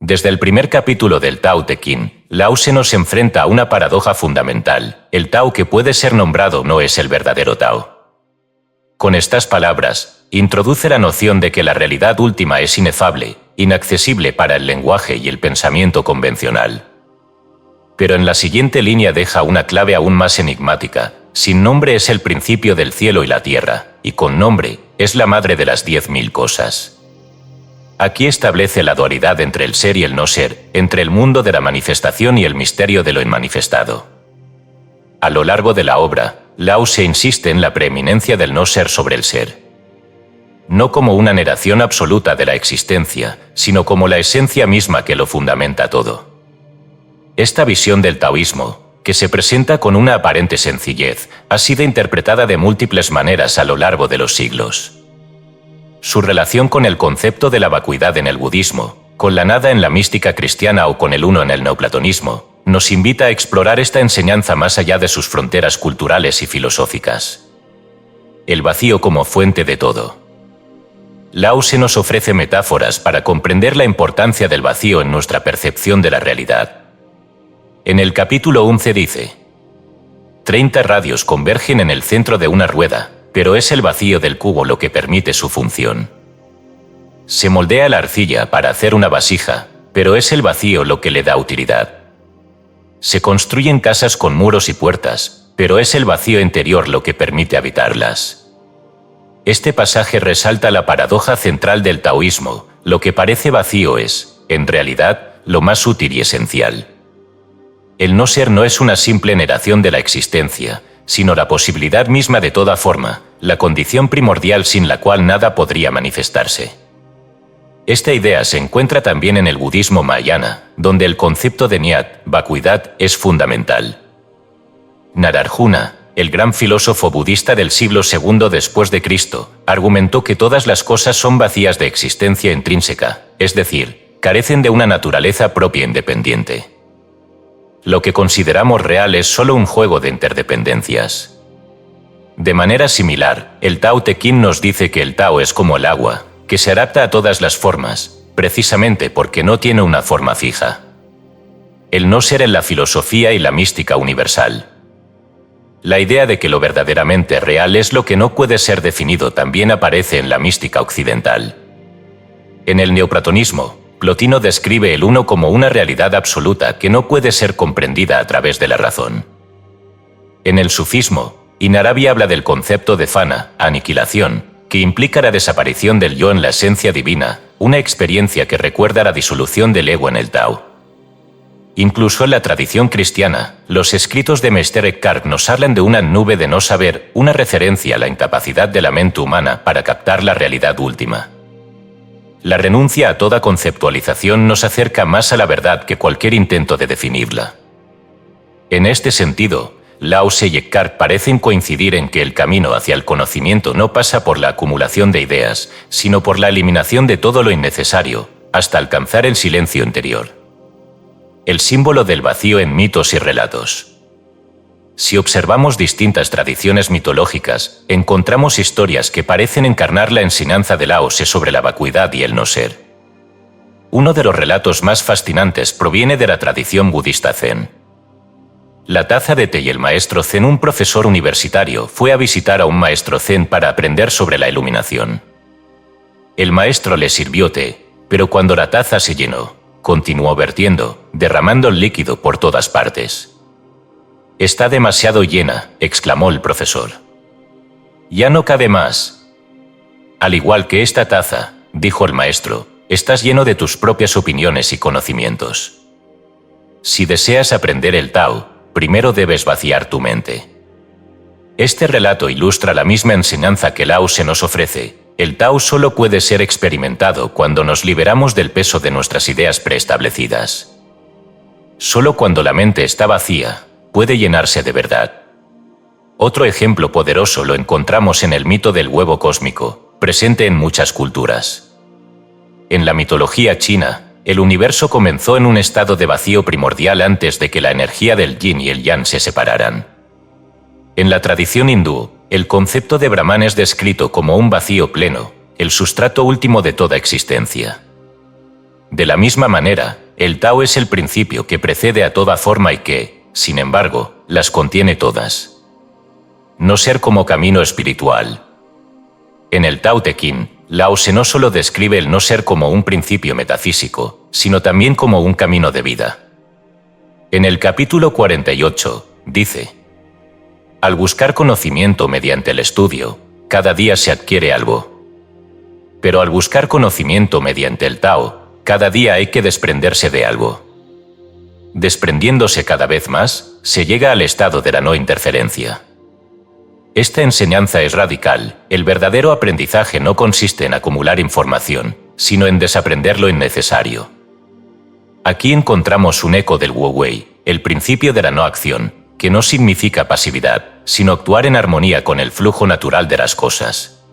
Desde el primer capítulo del Tao Te Ching, Lao Tse nos enfrenta a una paradoja fundamental. El Tao que puede ser nombrado no es el verdadero Tao. Con estas palabras, introduce la noción de que la realidad última es inefable, inaccesible para el lenguaje y el pensamiento convencional. Pero en la siguiente línea deja una clave aún más enigmática. Sin nombre es el principio del cielo y la tierra, y con nombre es la madre de las 10.000 cosas. Aquí establece la dualidad entre el ser y el no ser, entre el mundo de la manifestación y el misterio de lo inmanifestado. A lo largo de la obra, Lao Tse insiste en la preeminencia del no ser sobre el ser. No como una negación absoluta de la existencia, sino como la esencia misma que lo fundamenta todo. Esta visión del taoísmo, que se presenta con una aparente sencillez, ha sido interpretada de múltiples maneras a lo largo de los siglos. Su relación con el concepto de la vacuidad en el budismo, con la nada en la mística cristiana o con el uno en el neoplatonismo, nos invita a explorar esta enseñanza más allá de sus fronteras culturales y filosóficas. El vacío como fuente de todo. Lao Tse nos ofrece metáforas para comprender la importancia del vacío en nuestra percepción de la realidad. En el capítulo 11 dice: 30 radios convergen en el centro de una rueda, pero es el vacío del cubo lo que permite su función. Se moldea la arcilla para hacer una vasija, pero es el vacío lo que le da utilidad. Se construyen casas con muros y puertas, pero es el vacío interior lo que permite habitarlas. Este pasaje resalta la paradoja central del taoísmo: lo que parece vacío es, en realidad, lo más útil y esencial. El no ser no es una simple negación de la existencia, sino la posibilidad misma de toda forma, la condición primordial sin la cual nada podría manifestarse. Esta idea se encuentra también en el budismo mahayana, donde el concepto de Nyat, vacuidad, es fundamental. Nagarjuna, el gran filósofo budista del siglo II después de Cristo, argumentó que todas las cosas son vacías de existencia intrínseca, es decir, carecen de una naturaleza propia independiente. Lo que consideramos real es solo un juego de interdependencias. De manera similar, el Tao Te Ching nos dice que el Tao es como el agua, que se adapta a todas las formas, precisamente porque no tiene una forma fija. El no ser en la filosofía y la mística universal. La idea de que lo verdaderamente real es lo que no puede ser definido también aparece en la mística occidental. En el neoplatonismo, Plotino describe el uno como una realidad absoluta que no puede ser comprendida a través de la razón. En el sufismo, Ibn Arabi habla del concepto de fana, aniquilación, que implica la desaparición del yo en la esencia divina, una experiencia que recuerda la disolución del ego en el Tao. Incluso en la tradición cristiana, los escritos de Meister Eckhart nos hablan de una nube de no saber, una referencia a la incapacidad de la mente humana para captar la realidad última. La renuncia a toda conceptualización nos acerca más a la verdad que cualquier intento de definirla. En este sentido, Lao Tse y Eckhart parecen coincidir en que el camino hacia el conocimiento no pasa por la acumulación de ideas, sino por la eliminación de todo lo innecesario, hasta alcanzar el silencio interior. El símbolo del vacío en mitos y relatos. Si observamos distintas tradiciones mitológicas, encontramos historias que parecen encarnar la enseñanza de Lao Tse sobre la vacuidad y el no ser. Uno de los relatos más fascinantes proviene de la tradición budista Zen. La taza de té y el maestro Zen, un profesor universitario, fue a visitar a un maestro Zen para aprender sobre la iluminación. El maestro le sirvió té, pero cuando la taza se llenó, continuó vertiendo, derramando el líquido por todas partes. «Está demasiado llena», exclamó el profesor. «Ya no cabe más». «Al igual que esta taza», dijo el maestro, «estás lleno de tus propias opiniones y conocimientos. Si deseas aprender el Tao, primero debes vaciar tu mente». Este relato ilustra la misma enseñanza que Lao Tse nos ofrece. El Tao solo puede ser experimentado cuando nos liberamos del peso de nuestras ideas preestablecidas. Solo cuando la mente está vacía, puede llenarse de verdad. Otro ejemplo poderoso lo encontramos en el mito del huevo cósmico, presente en muchas culturas. En la mitología china, el universo comenzó en un estado de vacío primordial antes de que la energía del yin y el yang se separaran. En la tradición hindú, el concepto de Brahman es descrito como un vacío pleno, el sustrato último de toda existencia. De la misma manera, el Tao es el principio que precede a toda forma y que, sin embargo, las contiene todas. No ser como camino espiritual. En el Tao Te Ching, Lao Tse no solo describe el no ser como un principio metafísico, sino también como un camino de vida. En el capítulo 48, dice: al buscar conocimiento mediante el estudio, cada día se adquiere algo. Pero al buscar conocimiento mediante el Tao, cada día hay que desprenderse de algo. Desprendiéndose cada vez más, se llega al estado de la no interferencia. Esta enseñanza es radical. El verdadero aprendizaje no consiste en acumular información, sino en desaprender lo innecesario. Aquí encontramos un eco del Wu Wei, el principio de la no acción, que no significa pasividad, sino actuar en armonía con el flujo natural de las cosas.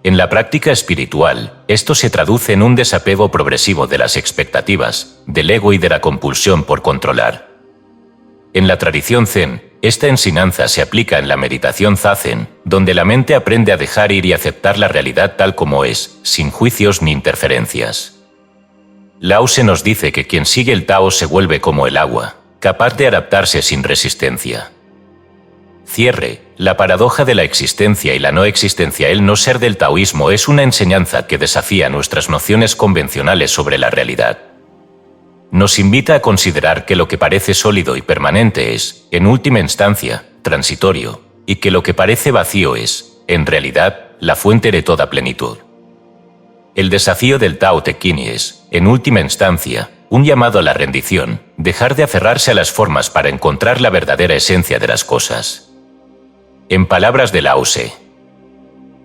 En la práctica espiritual, esto se traduce en un desapego progresivo de las expectativas, del ego y de la compulsión por controlar. En la tradición Zen, esta enseñanza se aplica en la meditación Zazen, donde la mente aprende a dejar ir y aceptar la realidad tal como es, sin juicios ni interferencias. Lao Tse nos dice que quien sigue el Tao se vuelve como el agua, capaz de adaptarse sin resistencia. Cierre. La paradoja de la existencia y la no existencia. El no ser del taoísmo es una enseñanza que desafía nuestras nociones convencionales sobre la realidad. Nos invita a considerar que lo que parece sólido y permanente es, en última instancia, transitorio, y que lo que parece vacío es, en realidad, la fuente de toda plenitud. El desafío del Tao Te Ching es, en última instancia, un llamado a la rendición, dejar de aferrarse a las formas para encontrar la verdadera esencia de las cosas. En palabras de Lao Tse,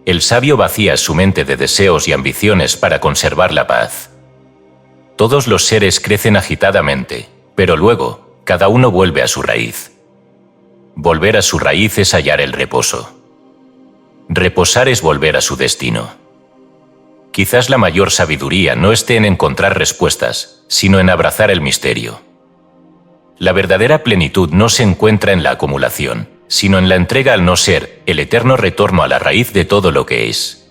el sabio vacía su mente de deseos y ambiciones para conservar la paz. Todos los seres crecen agitadamente, pero luego, cada uno vuelve a su raíz. Volver a su raíz es hallar el reposo. Reposar es volver a su destino. Quizás la mayor sabiduría no esté en encontrar respuestas, sino en abrazar el misterio. La verdadera plenitud no se encuentra en la acumulación, sino en la entrega al no ser, el eterno retorno a la raíz de todo lo que es.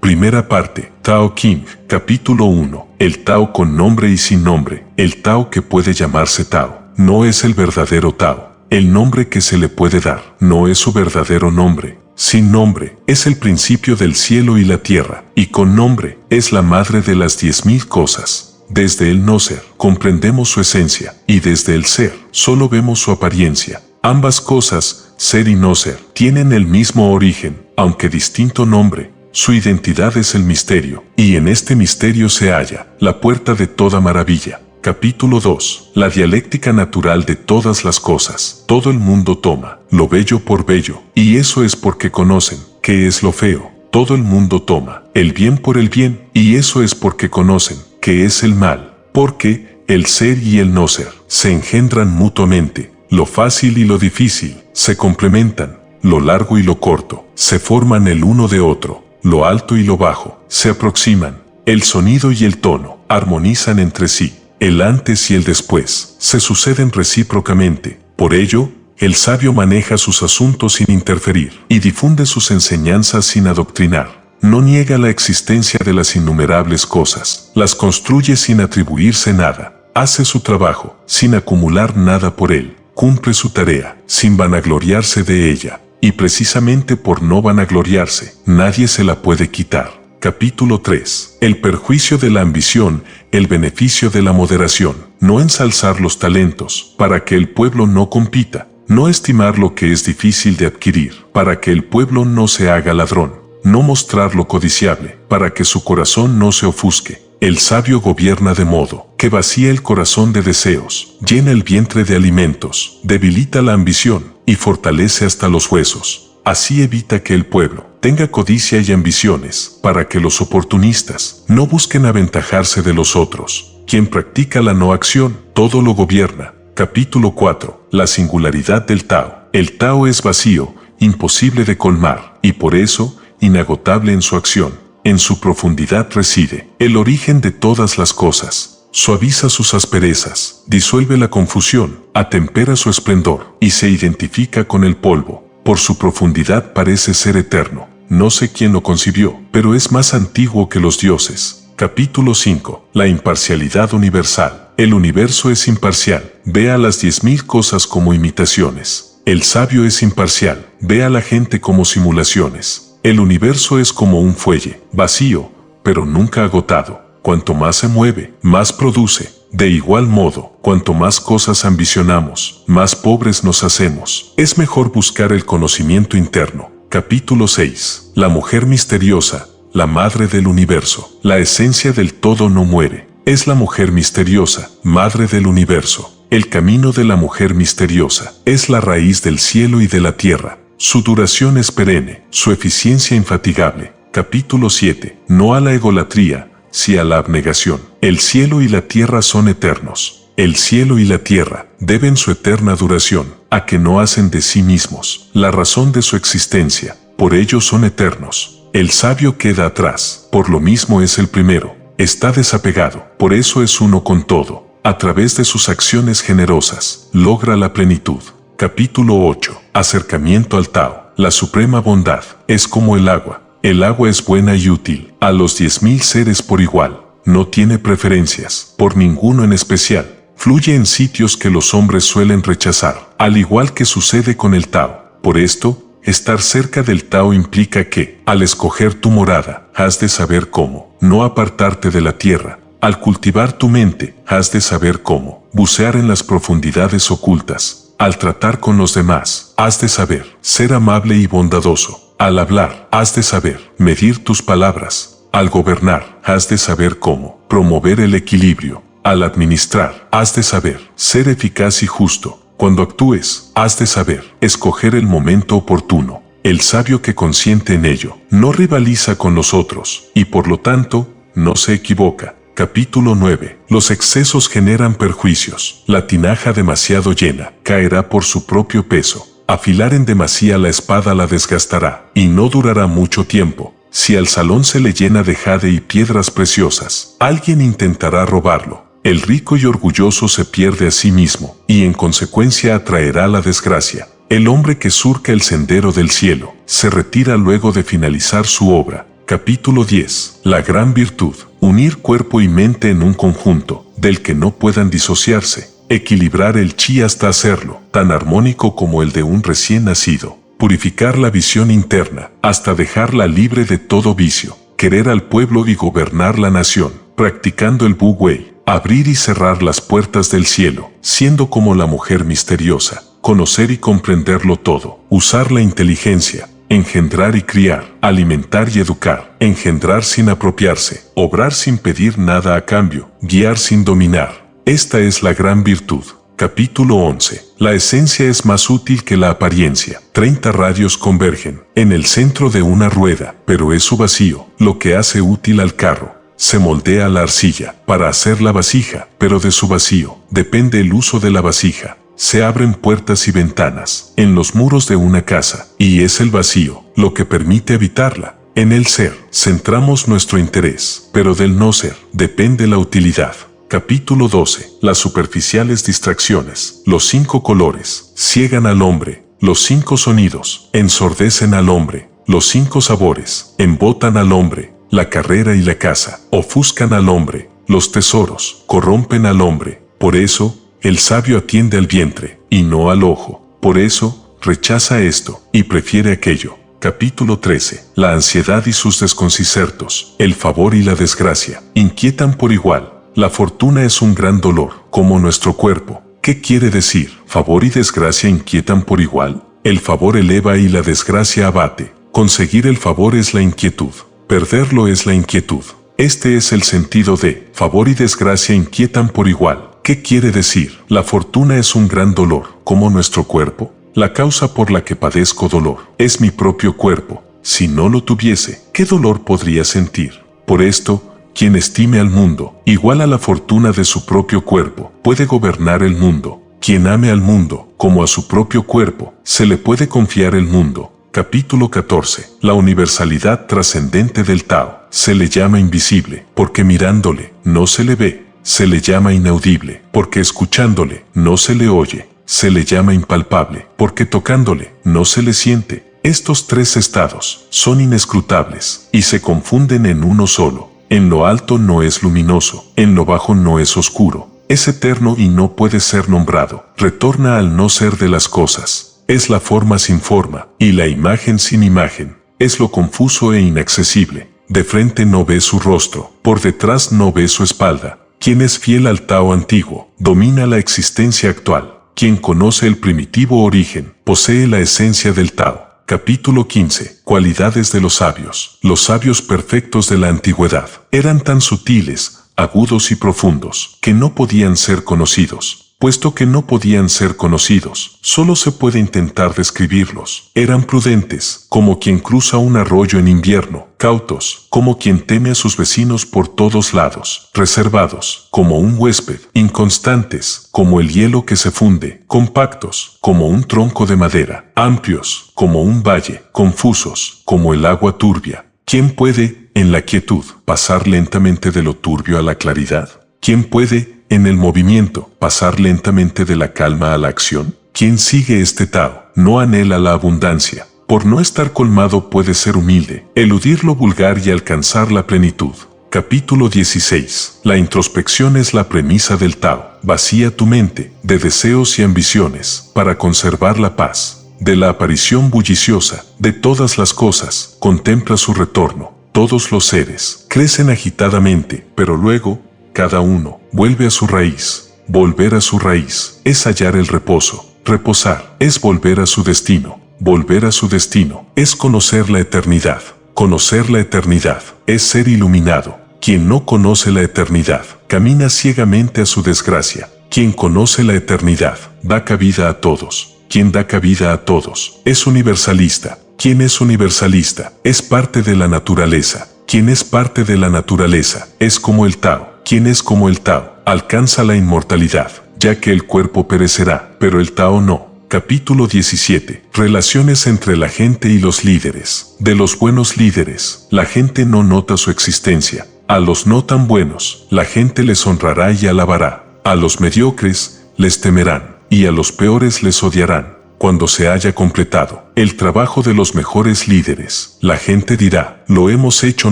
Primera parte, Tao Ching, capítulo 1. El Tao con nombre y sin nombre. El Tao que puede llamarse Tao, no es el verdadero Tao. El nombre que se le puede dar, no es su verdadero nombre. Sin nombre, es el principio del cielo y la tierra, y con nombre, es la madre de las 10.000 cosas. Desde el no ser, comprendemos su esencia, y desde el ser, solo vemos su apariencia. Ambas cosas, ser y no ser, tienen el mismo origen, aunque distinto nombre. Su identidad es el misterio, y en este misterio se halla la puerta de toda maravilla. Capítulo 2. La dialéctica natural de todas las cosas. Todo el mundo toma lo bello por bello, y eso es porque conocen qué es lo feo. Todo el mundo toma el bien por el bien, y eso es porque conocen qué es el mal, porque el ser y el no ser se engendran mutuamente. Lo fácil y lo difícil se complementan, lo largo y lo corto se forman el uno de otro, lo alto y lo bajo se aproximan, el sonido y el tono armonizan entre sí, el antes y el después se suceden recíprocamente. Por ello, el sabio maneja sus asuntos sin interferir y difunde sus enseñanzas sin adoctrinar. No niega la existencia de las innumerables cosas, las construye sin atribuirse nada, hace su trabajo sin acumular nada por él. Cumple su tarea, sin vanagloriarse de ella, y precisamente por no vanagloriarse, nadie se la puede quitar. Capítulo 3. El perjuicio de la ambición, el beneficio de la moderación. No ensalzar los talentos, para que el pueblo no compita. No estimar lo que es difícil de adquirir, para que el pueblo no se haga ladrón. No mostrar lo codiciable, para que su corazón no se ofusque. El sabio gobierna de modo que vacía el corazón de deseos, llena el vientre de alimentos, debilita la ambición y fortalece hasta los huesos. Así evita que el pueblo tenga codicia y ambiciones, para que los oportunistas no busquen aventajarse de los otros. Quien practica la no acción, todo lo gobierna. Capítulo 4. La singularidad del Tao. El Tao es vacío, imposible de colmar, y por eso, inagotable en su acción. En su profundidad reside el origen de todas las cosas. Suaviza sus asperezas, disuelve la confusión, atempera su esplendor y se identifica con el polvo. Por su profundidad parece ser eterno. No sé quién lo concibió, pero es más antiguo que los dioses. Capítulo 5. La imparcialidad universal. El universo es imparcial. Ve a las 10.000 cosas como imitaciones. El sabio es imparcial. Ve a la gente como simulaciones. El universo es como un fuelle, vacío, pero nunca agotado. Cuanto más se mueve, más produce. De igual modo, cuanto más cosas ambicionamos, más pobres nos hacemos. Es mejor buscar el conocimiento interno. Capítulo 6. La mujer misteriosa, la madre del universo. La esencia del todo no muere. Es la mujer misteriosa, madre del universo. El camino de la mujer misteriosa es la raíz del cielo y de la tierra. Su duración es perenne, su eficiencia infatigable. Capítulo 7. No a la egolatría, sí a la abnegación. El cielo y la tierra son eternos. El cielo y la tierra deben su eterna duración a que no hacen de sí mismos la razón de su existencia. Por ello son eternos. El sabio queda atrás, por lo mismo es el primero. Está desapegado, por eso es uno con todo. A través de sus acciones generosas, logra la plenitud. Capítulo 8. Acercamiento al Tao. La suprema bondad es como el agua. El agua es buena y útil a los 10.000 seres por igual. No tiene preferencias por ninguno en especial. Fluye en sitios que los hombres suelen rechazar, al igual que sucede con el Tao. Por esto, estar cerca del Tao implica que, al escoger tu morada, has de saber cómo no apartarte de la tierra. Al cultivar tu mente, has de saber cómo bucear en las profundidades ocultas. Al tratar con los demás, has de saber ser amable y bondadoso. Al hablar, has de saber medir tus palabras. Al gobernar, has de saber cómo promover el equilibrio. Al administrar, has de saber ser eficaz y justo. Cuando actúes, has de saber escoger el momento oportuno. El sabio que consiente en ello no rivaliza con los otros y por lo tanto no se equivoca. Capítulo 9. Los excesos generan perjuicios. La tinaja demasiado llena caerá por su propio peso. Afilar en demasía la espada la desgastará y no durará mucho tiempo. Si al salón se le llena de jade y piedras preciosas, alguien intentará robarlo. El rico y orgulloso se pierde a sí mismo, y en consecuencia atraerá la desgracia. El hombre que surca el sendero del cielo, se retira luego de finalizar su obra. Capítulo 10. La gran virtud. Unir cuerpo y mente en un conjunto, del que no puedan disociarse. Equilibrar el chi hasta hacerlo, tan armónico como el de un recién nacido. Purificar la visión interna, hasta dejarla libre de todo vicio. Querer al pueblo y gobernar la nación, practicando el Bu Wei. Abrir y cerrar las puertas del cielo, siendo como la mujer misteriosa, conocer y comprenderlo todo, usar la inteligencia, engendrar y criar, alimentar y educar, engendrar sin apropiarse, obrar sin pedir nada a cambio, guiar sin dominar. Esta es la gran virtud. Capítulo 11. La esencia es más útil que la apariencia. 30 radios convergen en el centro de una rueda, pero es su vacío lo que hace útil al carro. Se moldea la arcilla para hacer la vasija, pero de su vacío depende el uso de la vasija. Se abren puertas y ventanas en los muros de una casa, y es el vacío lo que permite habitarla. En el ser centramos nuestro interés, pero del no ser depende la utilidad. Capítulo 12. Las superficiales distracciones. Los 5 colores ciegan al hombre. Los 5 sonidos ensordecen al hombre. Los 5 sabores embotan al hombre. La carrera y la caza ofuscan al hombre. Los tesoros corrompen al hombre. Por eso, el sabio atiende al vientre y no al ojo. Por eso, rechaza esto y prefiere aquello. Capítulo 13. La ansiedad y sus desconciertos, el favor y la desgracia, inquietan por igual. La fortuna es un gran dolor, como nuestro cuerpo. ¿Qué quiere decir? Favor y desgracia inquietan por igual. El favor eleva y la desgracia abate. Conseguir el favor es la inquietud. Perderlo es la inquietud. Este es el sentido de favor y desgracia inquietan por igual. ¿Qué quiere decir? La fortuna es un gran dolor, como nuestro cuerpo. La causa por la que padezco dolor es mi propio cuerpo. Si no lo tuviese, ¿qué dolor podría sentir? Por esto, quien estime al mundo, igual a la fortuna de su propio cuerpo, puede gobernar el mundo. Quien ame al mundo, como a su propio cuerpo, se le puede confiar el mundo. Capítulo 14. La universalidad trascendente del Tao. Se le llama invisible, porque mirándole, no se le ve. Se le llama inaudible, porque escuchándole, no se le oye. Se le llama impalpable, porque tocándole, no se le siente. Estos 3 estados son inescrutables, y se confunden en uno solo. En lo alto no es luminoso, en lo bajo no es oscuro. Es eterno y no puede ser nombrado. Retorna al no ser de las cosas. Es la forma sin forma, y la imagen sin imagen. Es lo confuso e inaccesible. De frente no ve su rostro, por detrás no ve su espalda. Quien es fiel al Tao antiguo, domina la existencia actual. Quien conoce el primitivo origen, posee la esencia del Tao. Capítulo 15. Cualidades de los sabios. Los sabios perfectos de la antigüedad eran tan sutiles, agudos y profundos, que no podían ser conocidos. Puesto que no podían ser conocidos, solo se puede intentar describirlos. Eran prudentes, como quien cruza un arroyo en invierno, cautos, como quien teme a sus vecinos por todos lados, reservados, como un huésped, inconstantes, como el hielo que se funde, compactos, como un tronco de madera, amplios, como un valle, confusos, como el agua turbia. ¿Quién puede, en la quietud, pasar lentamente de lo turbio a la claridad? ¿Quién puede, en el movimiento, pasar lentamente de la calma a la acción? Quien sigue este Tao, no anhela la abundancia. Por no estar colmado puede ser humilde, eludir lo vulgar y alcanzar la plenitud. Capítulo 16. La introspección es la premisa del Tao. Vacía tu mente de deseos y ambiciones para conservar la paz. De la aparición bulliciosa de todas las cosas, contempla su retorno. Todos los seres crecen agitadamente, pero luego, cada uno vuelve a su raíz. Volver a su raíz es hallar el reposo. Reposar es volver a su destino. Volver a su destino es conocer la eternidad. Conocer la eternidad es ser iluminado. Quien no conoce la eternidad camina ciegamente a su desgracia. Quien conoce la eternidad da cabida a todos. Quien da cabida a todos es universalista. Quien es universalista es parte de la naturaleza. Quien es parte de la naturaleza es como el Tao. Quien es como el Tao alcanza la inmortalidad, ya que el cuerpo perecerá, pero el Tao no. Capítulo 17. Relaciones entre la gente y los líderes. De los buenos líderes, la gente no nota su existencia. A los no tan buenos, la gente les honrará y alabará. A los mediocres, les temerán, y a los peores les odiarán. Cuando se haya completado el trabajo de los mejores líderes, la gente dirá, lo hemos hecho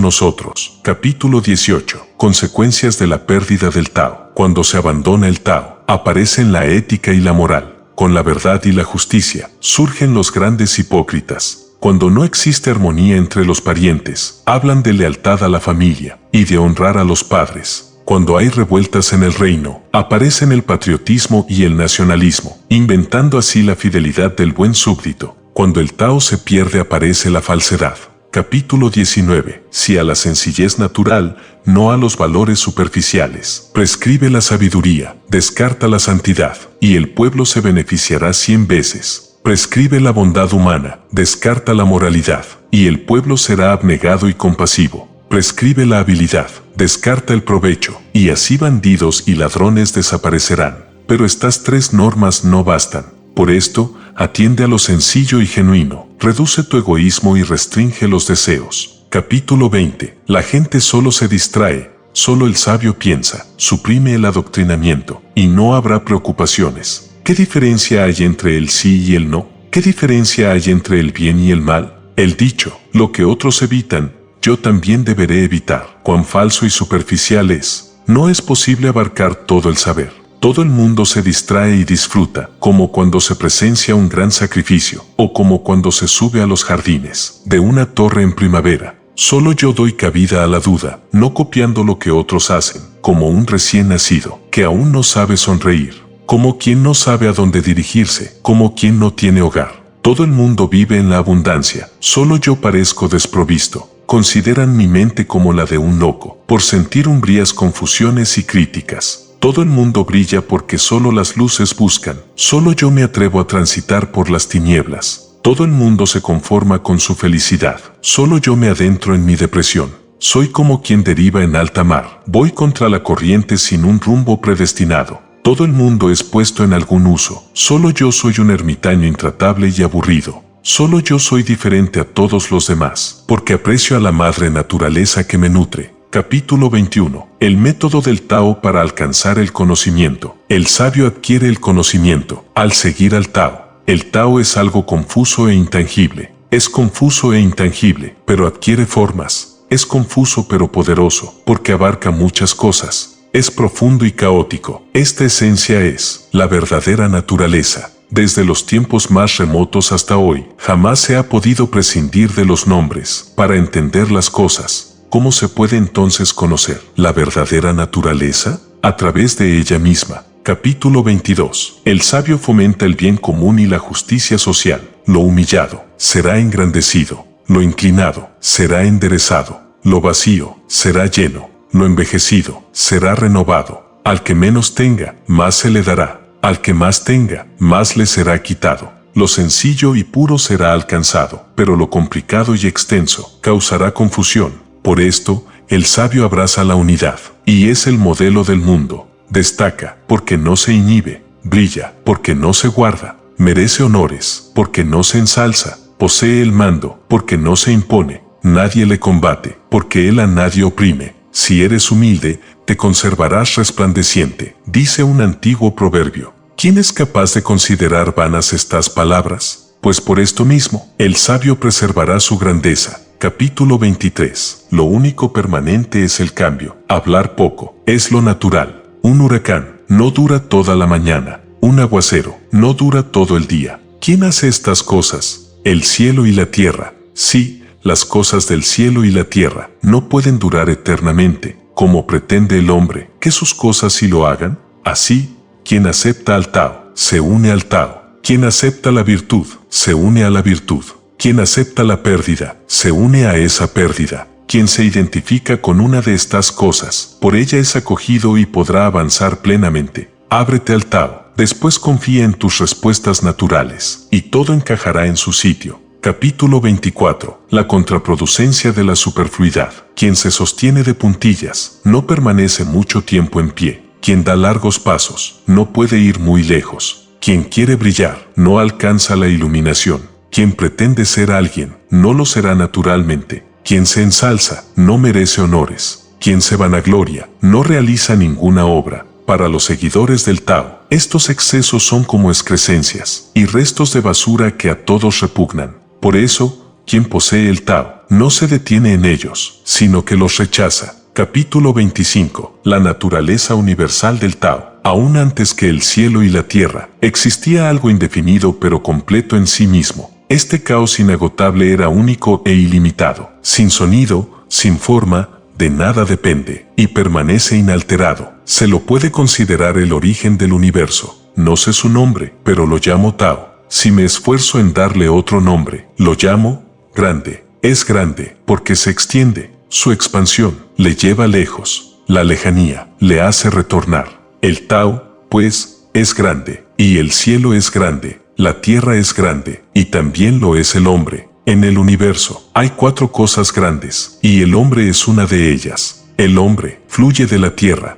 nosotros. Capítulo 18. Consecuencias de la pérdida del Tao. Cuando se abandona el Tao, aparecen la ética y la moral. Con la verdad y la justicia, surgen los grandes hipócritas. Cuando no existe armonía entre los parientes, hablan de lealtad a la familia y de honrar a los padres. Cuando hay revueltas en el reino, aparecen el patriotismo y el nacionalismo, inventando así la fidelidad del buen súbdito. Cuando el Tao se pierde aparece la falsedad. Capítulo 19. Si a la sencillez natural, no a los valores superficiales. Prescribe la sabiduría, descarta la santidad, y el pueblo se beneficiará 100 veces. Prescribe la bondad humana, descarta la moralidad, y el pueblo será abnegado y compasivo. Prescribe la habilidad, descarta el provecho, y así bandidos y ladrones desaparecerán. Pero estas 3 normas no bastan. Por esto, atiende a lo sencillo y genuino, reduce tu egoísmo y restringe los deseos. Capítulo 20. La gente solo se distrae, solo el sabio piensa, suprime el adoctrinamiento, y no habrá preocupaciones. ¿Qué diferencia hay entre el sí y el no? ¿Qué diferencia hay entre el bien y el mal? El dicho, lo que otros evitan, yo también deberé evitar. Cuán falso y superficial es. No es posible abarcar todo el saber. Todo el mundo se distrae y disfruta, como cuando se presencia un gran sacrificio, o como cuando se sube a los jardines de una torre en primavera. Solo yo doy cabida a la duda, no copiando lo que otros hacen, como un recién nacido, que aún no sabe sonreír, como quien no sabe a dónde dirigirse, como quien no tiene hogar. Todo el mundo vive en la abundancia, solo yo parezco desprovisto. Consideran mi mente como la de un loco, por sentir umbrías confusiones y críticas. Todo el mundo brilla porque solo las luces buscan, solo yo me atrevo a transitar por las tinieblas. Todo el mundo se conforma con su felicidad, solo yo me adentro en mi depresión. Soy como quien deriva en alta mar, voy contra la corriente sin un rumbo predestinado. Todo el mundo es puesto en algún uso, solo yo soy un ermitaño intratable y aburrido. Solo yo soy diferente a todos los demás, porque aprecio a la madre naturaleza que me nutre. Capítulo 21. El método del Tao para alcanzar el conocimiento. El sabio adquiere el conocimiento al seguir al Tao. El Tao es algo confuso e intangible. Es confuso e intangible, pero adquiere formas. Es confuso pero poderoso, porque abarca muchas cosas. Es profundo y caótico. Esta esencia es la verdadera naturaleza. Desde los tiempos más remotos hasta hoy, jamás se ha podido prescindir de los nombres para entender las cosas. ¿Cómo se puede entonces conocer la verdadera naturaleza? A través de ella misma. Capítulo 22. El sabio fomenta el bien común y la justicia social. Lo humillado será engrandecido. Lo inclinado será enderezado. Lo vacío será lleno. Lo envejecido será renovado. Al que menos tenga, más se le dará. Al que más tenga, más le será quitado. Lo sencillo y puro será alcanzado, pero lo complicado y extenso causará confusión. Por esto, el sabio abraza la unidad, y es el modelo del mundo. Destaca, porque no se inhibe. Brilla, porque no se guarda. Merece honores, porque no se ensalza. Posee el mando, porque no se impone. Nadie le combate, porque él a nadie oprime. Si eres humilde, te conservarás resplandeciente, dice un antiguo proverbio. ¿Quién es capaz de considerar vanas estas palabras? Pues por esto mismo, el sabio preservará su grandeza. Capítulo 23. Lo único permanente es el cambio. Hablar poco es lo natural. Un huracán no dura toda la mañana. Un aguacero no dura todo el día. ¿Quién hace estas cosas? El cielo y la tierra. Sí, las cosas del cielo y la tierra no pueden durar eternamente, como pretende el hombre que sus cosas sí lo hagan. Así, quien acepta al Tao, se une al Tao. Quien acepta la virtud, se une a la virtud. Quien acepta la pérdida, se une a esa pérdida. Quien se identifica con una de estas cosas, por ella es acogido y podrá avanzar plenamente. Ábrete al Tao, después confía en tus respuestas naturales, y todo encajará en su sitio. Capítulo 24. La contraproducencia de la superfluidad. Quien se sostiene de puntillas, no permanece mucho tiempo en pie. Quien da largos pasos, no puede ir muy lejos. Quien quiere brillar, no alcanza la iluminación. Quien pretende ser alguien, no lo será naturalmente. Quien se ensalza, no merece honores. Quien se vanagloria, no realiza ninguna obra. Para los seguidores del Tao, estos excesos son como excrescencias y restos de basura que a todos repugnan. Por eso, quien posee el Tao, no se detiene en ellos, sino que los rechaza. Capítulo 25. La naturaleza universal del Tao. Aún antes que el cielo y la tierra, existía algo indefinido pero completo en sí mismo. Este caos inagotable era único e ilimitado, sin sonido, sin forma, de nada depende, y permanece inalterado. Se lo puede considerar el origen del universo. No sé su nombre, pero lo llamo Tao. Si me esfuerzo en darle otro nombre, lo llamo grande. Es grande, porque se extiende. Su expansión le lleva lejos. La lejanía le hace retornar. El Tao, pues, es grande, y el cielo es grande, la tierra es grande, y también lo es el hombre. En el universo hay 4 cosas grandes, y el hombre es una de ellas. El hombre fluye de la tierra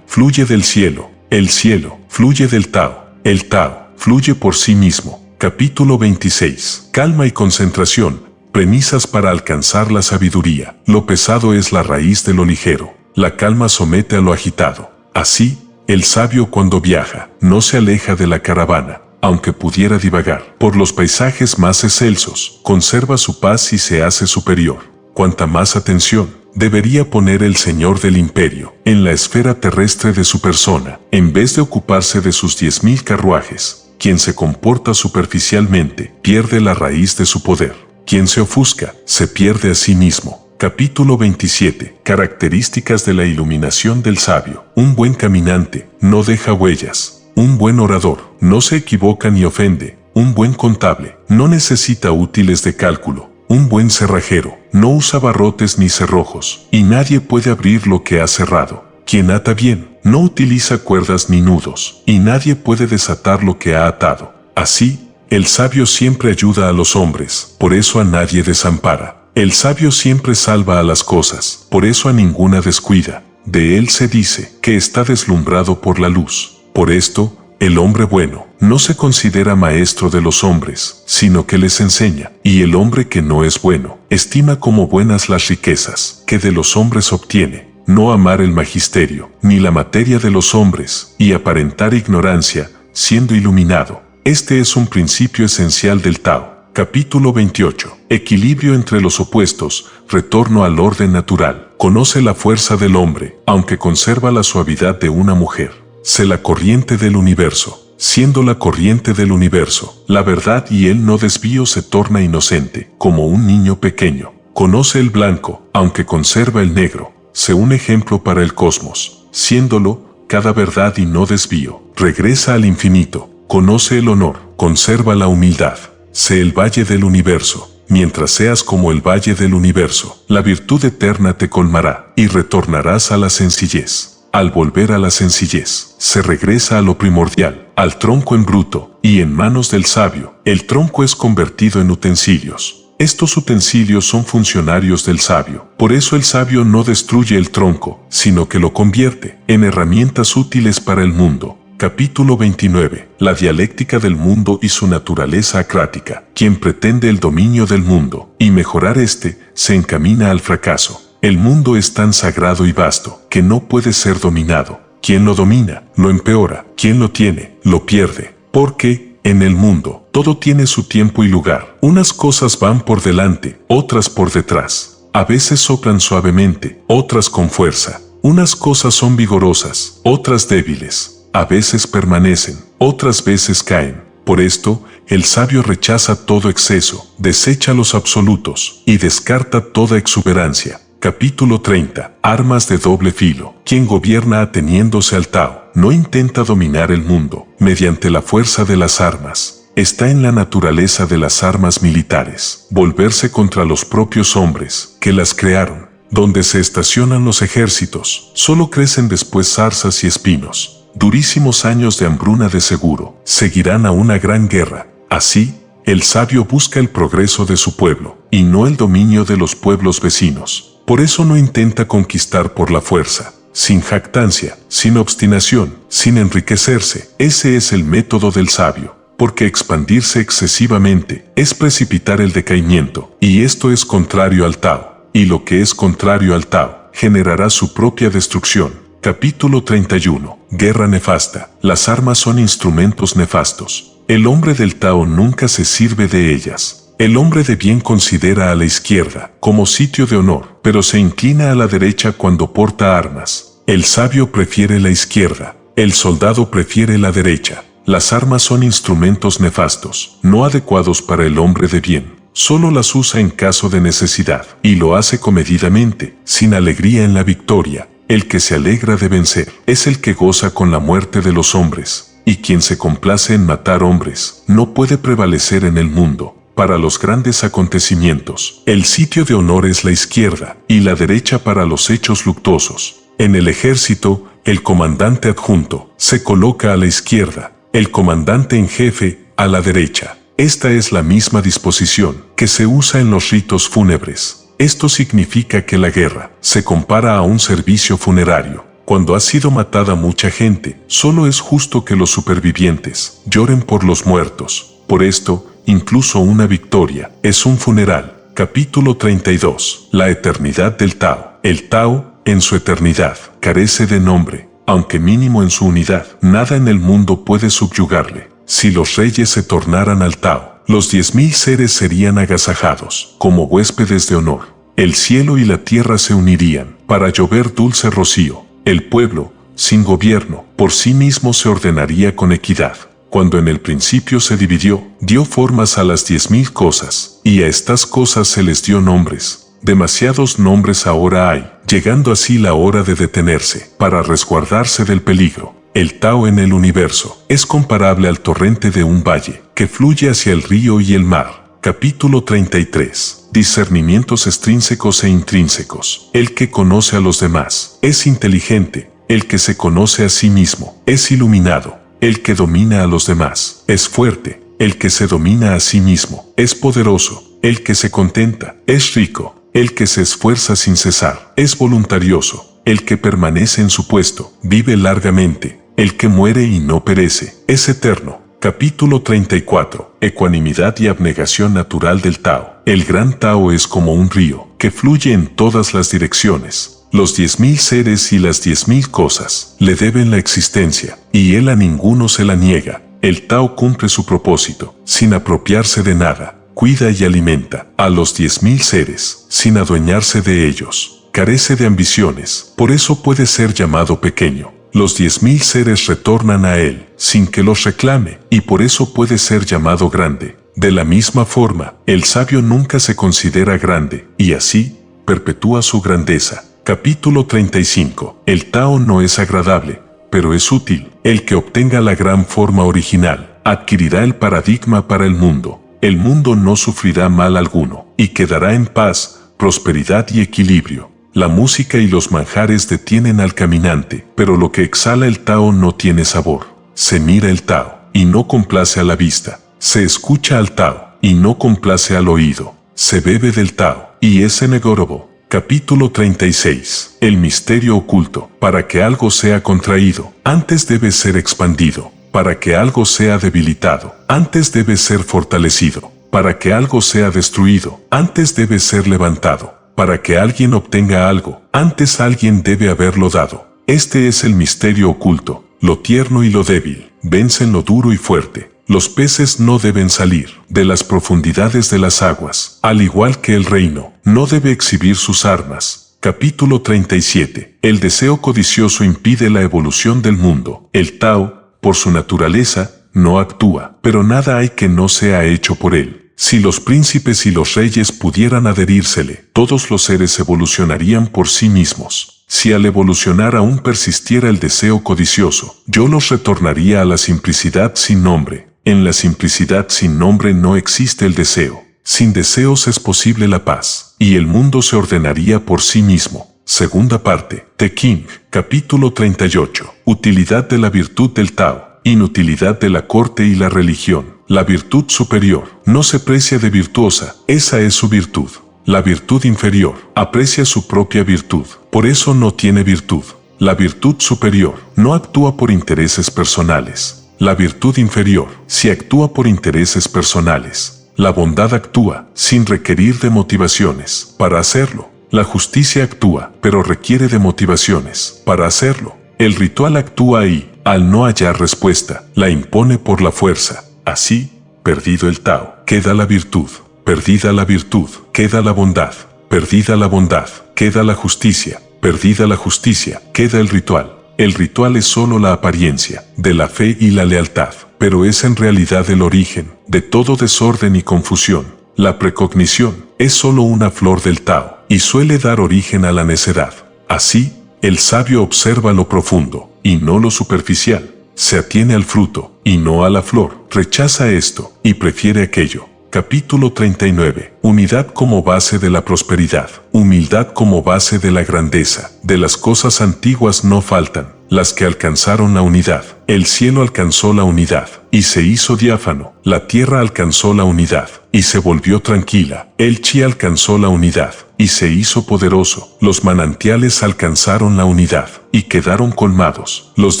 fluye del cielo, el cielo fluye del Tao, el Tao fluye por sí mismo. Capítulo 26. Calma y concentración, premisas para alcanzar la sabiduría. Lo pesado es la raíz de lo ligero, la calma somete a lo agitado. Así, el sabio cuando viaja, no se aleja de la caravana. Aunque pudiera divagar por los paisajes más excelsos, conserva su paz y se hace superior. Cuanta más atención debería poner el señor del imperio en la esfera terrestre de su persona, en vez de ocuparse de sus 10.000 carruajes. Quien se comporta superficialmente, pierde la raíz de su poder. Quien se ofusca, se pierde a sí mismo. Capítulo 27. Características de la iluminación del sabio. Un buen caminante no deja huellas. Un buen orador no se equivoca ni ofende. Un buen contable no necesita útiles de cálculo. Un buen cerrajero no usa barrotes ni cerrojos, y nadie puede abrir lo que ha cerrado. Quien ata bien no utiliza cuerdas ni nudos, y nadie puede desatar lo que ha atado. Así, el sabio siempre ayuda a los hombres, por eso a nadie desampara. El sabio siempre salva a las cosas, por eso a ninguna descuida. De él se dice que está deslumbrado por la luz. Por esto, el hombre bueno no se considera maestro de los hombres, sino que les enseña, y el hombre que no es bueno, estima como buenas las riquezas que de los hombres obtiene. No amar el magisterio, ni la materia de los hombres, y aparentar ignorancia, siendo iluminado. Este es un principio esencial del Tao. Capítulo 28. Equilibrio entre los opuestos, retorno al orden natural. Conoce la fuerza del hombre, aunque conserva la suavidad de una mujer. Sé la corriente del universo, siendo la corriente del universo, la verdad y el no desvío se torna inocente, como un niño pequeño. Conoce el blanco, aunque conserva el negro. Sé un ejemplo para el cosmos, siéndolo, cada verdad y no desvío. Regresa al infinito, conoce el honor, conserva la humildad. Sé el valle del universo, mientras seas como el valle del universo, la virtud eterna te colmará, y retornarás a la sencillez. Al volver a la sencillez, se regresa a lo primordial, al tronco en bruto, y en manos del sabio, el tronco es convertido en utensilios. Estos utensilios son funcionarios del sabio. Por eso el sabio no destruye el tronco, sino que lo convierte en herramientas útiles para el mundo. Capítulo 29. La dialéctica del mundo y su naturaleza acrática. Quien pretende el dominio del mundo y mejorar se encamina al fracaso. El mundo es tan sagrado y vasto que no puede ser dominado. Quien lo domina, lo empeora. Quien lo tiene, lo pierde. Porque en el mundo, todo tiene su tiempo y lugar. Unas cosas van por delante, otras por detrás. A veces soplan suavemente, otras con fuerza. Unas cosas son vigorosas, otras débiles. A veces permanecen, otras veces caen. Por esto, el sabio rechaza todo exceso, desecha los absolutos y descarta toda exuberancia. Capítulo 30. Armas de doble filo. Quien gobierna ateniéndose al Tao, no intenta dominar el mundo mediante la fuerza de las armas. Está en la naturaleza de las armas militares, volverse contra los propios hombres que las crearon. Donde se estacionan los ejércitos, solo crecen después zarzas y espinos. Durísimos años de hambruna de seguro seguirán a una gran guerra. Así, el sabio busca el progreso de su pueblo, y no el dominio de los pueblos vecinos. Por eso no intenta conquistar por la fuerza, sin jactancia, sin obstinación, sin enriquecerse. Ese es el método del sabio, porque expandirse excesivamente es precipitar el decaimiento, y esto es contrario al Tao, y lo que es contrario al Tao generará su propia destrucción. Capítulo 31. Guerra nefasta. Las armas son instrumentos nefastos. El hombre del Tao nunca se sirve de ellas. El hombre de bien considera a la izquierda como sitio de honor, pero se inclina a la derecha cuando porta armas. El sabio prefiere la izquierda, el soldado prefiere la derecha. Las armas son instrumentos nefastos, no adecuados para el hombre de bien. Solo las usa en caso de necesidad, y lo hace comedidamente, sin alegría en la victoria. El que se alegra de vencer es el que goza con la muerte de los hombres, y quien se complace en matar hombres no puede prevalecer en el mundo. Para los grandes acontecimientos, el sitio de honor es la izquierda y la derecha para los hechos luctuosos. En el ejército, el comandante adjunto se coloca a la izquierda, el comandante en jefe a la derecha. Esta es la misma disposición que se usa en los ritos fúnebres. Esto significa que la guerra se compara a un servicio funerario. Cuando ha sido matada mucha gente, solo es justo que los supervivientes lloren por los muertos. Por esto, incluso una victoria es un funeral. Capítulo 32. La eternidad del Tao. El Tao, en su eternidad, carece de nombre, aunque mínimo en su unidad. Nada en el mundo puede subyugarle. Si los reyes se tornaran al Tao, los 10.000 seres serían agasajados, como huéspedes de honor. El cielo y la tierra se unirían para llover dulce rocío. El pueblo, sin gobierno, por sí mismo se ordenaría con equidad. Cuando en el principio se dividió, dio formas a las 10.000 cosas, y a estas cosas se les dio nombres. Demasiados nombres ahora hay, llegando así la hora de detenerse, para resguardarse del peligro. El Tao en el universo es comparable al torrente de un valle, que fluye hacia el río y el mar. Capítulo 33. Discernimientos extrínsecos e intrínsecos. El que conoce a los demás es inteligente, el que se conoce a sí mismo es iluminado. El que domina a los demás es fuerte, el que se domina a sí mismo es poderoso, el que se contenta es rico, el que se esfuerza sin cesar es voluntarioso, el que permanece en su puesto vive largamente, el que muere y no perece es eterno. Capítulo 34. Ecuanimidad y abnegación natural del Tao. El gran Tao es como un río que fluye en todas las direcciones. Los 10.000 seres y las 10.000 cosas le deben la existencia, y él a ninguno se la niega. El Tao cumple su propósito, sin apropiarse de nada. cuida y alimenta a los 10.000 seres, sin adueñarse de ellos. Carece de ambiciones, por eso puede ser llamado pequeño. Los 10.000 seres retornan a él, sin que los reclame, y por eso puede ser llamado grande. De la misma forma, el sabio nunca se considera grande, y así, perpetúa su grandeza. Capítulo 35. El Tao no es agradable, pero es útil. El que obtenga la gran forma original, adquirirá el paradigma para el mundo. El mundo no sufrirá mal alguno, y quedará en paz, prosperidad y equilibrio. La música y los manjares detienen al caminante, pero lo que exhala el Tao no tiene sabor. Se mira el Tao, y no complace a la vista. Se escucha al Tao, y no complace al oído. Se bebe del Tao, y es enegorobo. Capítulo 36. El misterio oculto. Para que algo sea contraído, antes debe ser expandido. Para que algo sea debilitado, antes debe ser fortalecido. Para que algo sea destruido, antes debe ser levantado. Para que alguien obtenga algo, antes alguien debe haberlo dado. Este es el misterio oculto. Lo tierno y lo débil vencen lo duro y fuerte. Los peces no deben salir de las profundidades de las aguas, al igual que el reino no debe exhibir sus armas. Capítulo 37. El deseo codicioso impide la evolución del mundo. El Tao, por su naturaleza, no actúa, pero nada hay que no sea hecho por él. Si los príncipes y los reyes pudieran adherírsele, todos los seres evolucionarían por sí mismos. Si al evolucionar aún persistiera el deseo codicioso, yo los retornaría a la simplicidad sin nombre. En la simplicidad sin nombre no existe el deseo. Sin deseos es posible la paz, y el mundo se ordenaría por sí mismo. Segunda parte. The King. Capítulo 38. Utilidad de la virtud del Tao. Inutilidad de la corte y la religión. La virtud superior no se precia de virtuosa, esa es su virtud. La virtud inferior aprecia su propia virtud, por eso no tiene virtud. La virtud superior no actúa por intereses personales. La virtud inferior sí actúa por intereses personales. La bondad actúa sin requerir de motivaciones para hacerlo. La justicia actúa, pero requiere de motivaciones para hacerlo. El ritual actúa y, al no hallar respuesta, la impone por la fuerza. Así, perdido el Tao, queda la virtud. Perdida la virtud, queda la bondad. Perdida la bondad, queda la justicia. Perdida la justicia, queda el ritual. El ritual es solo la apariencia de la fe y la lealtad, pero es en realidad el origen de todo desorden y confusión. La precognición es solo una flor del Tao y suele dar origen a la necedad. Así, el sabio observa lo profundo y no lo superficial. Se atiene al fruto y no a la flor. Rechaza esto y prefiere aquello. Capítulo 39. Unidad como base de la prosperidad. Humildad como base de la grandeza. De las cosas antiguas no faltan las que alcanzaron la unidad. El cielo alcanzó la unidad y se hizo diáfano. La tierra alcanzó la unidad y se volvió tranquila. El chi alcanzó la unidad y se hizo poderoso. Los manantiales alcanzaron la unidad y quedaron colmados. Los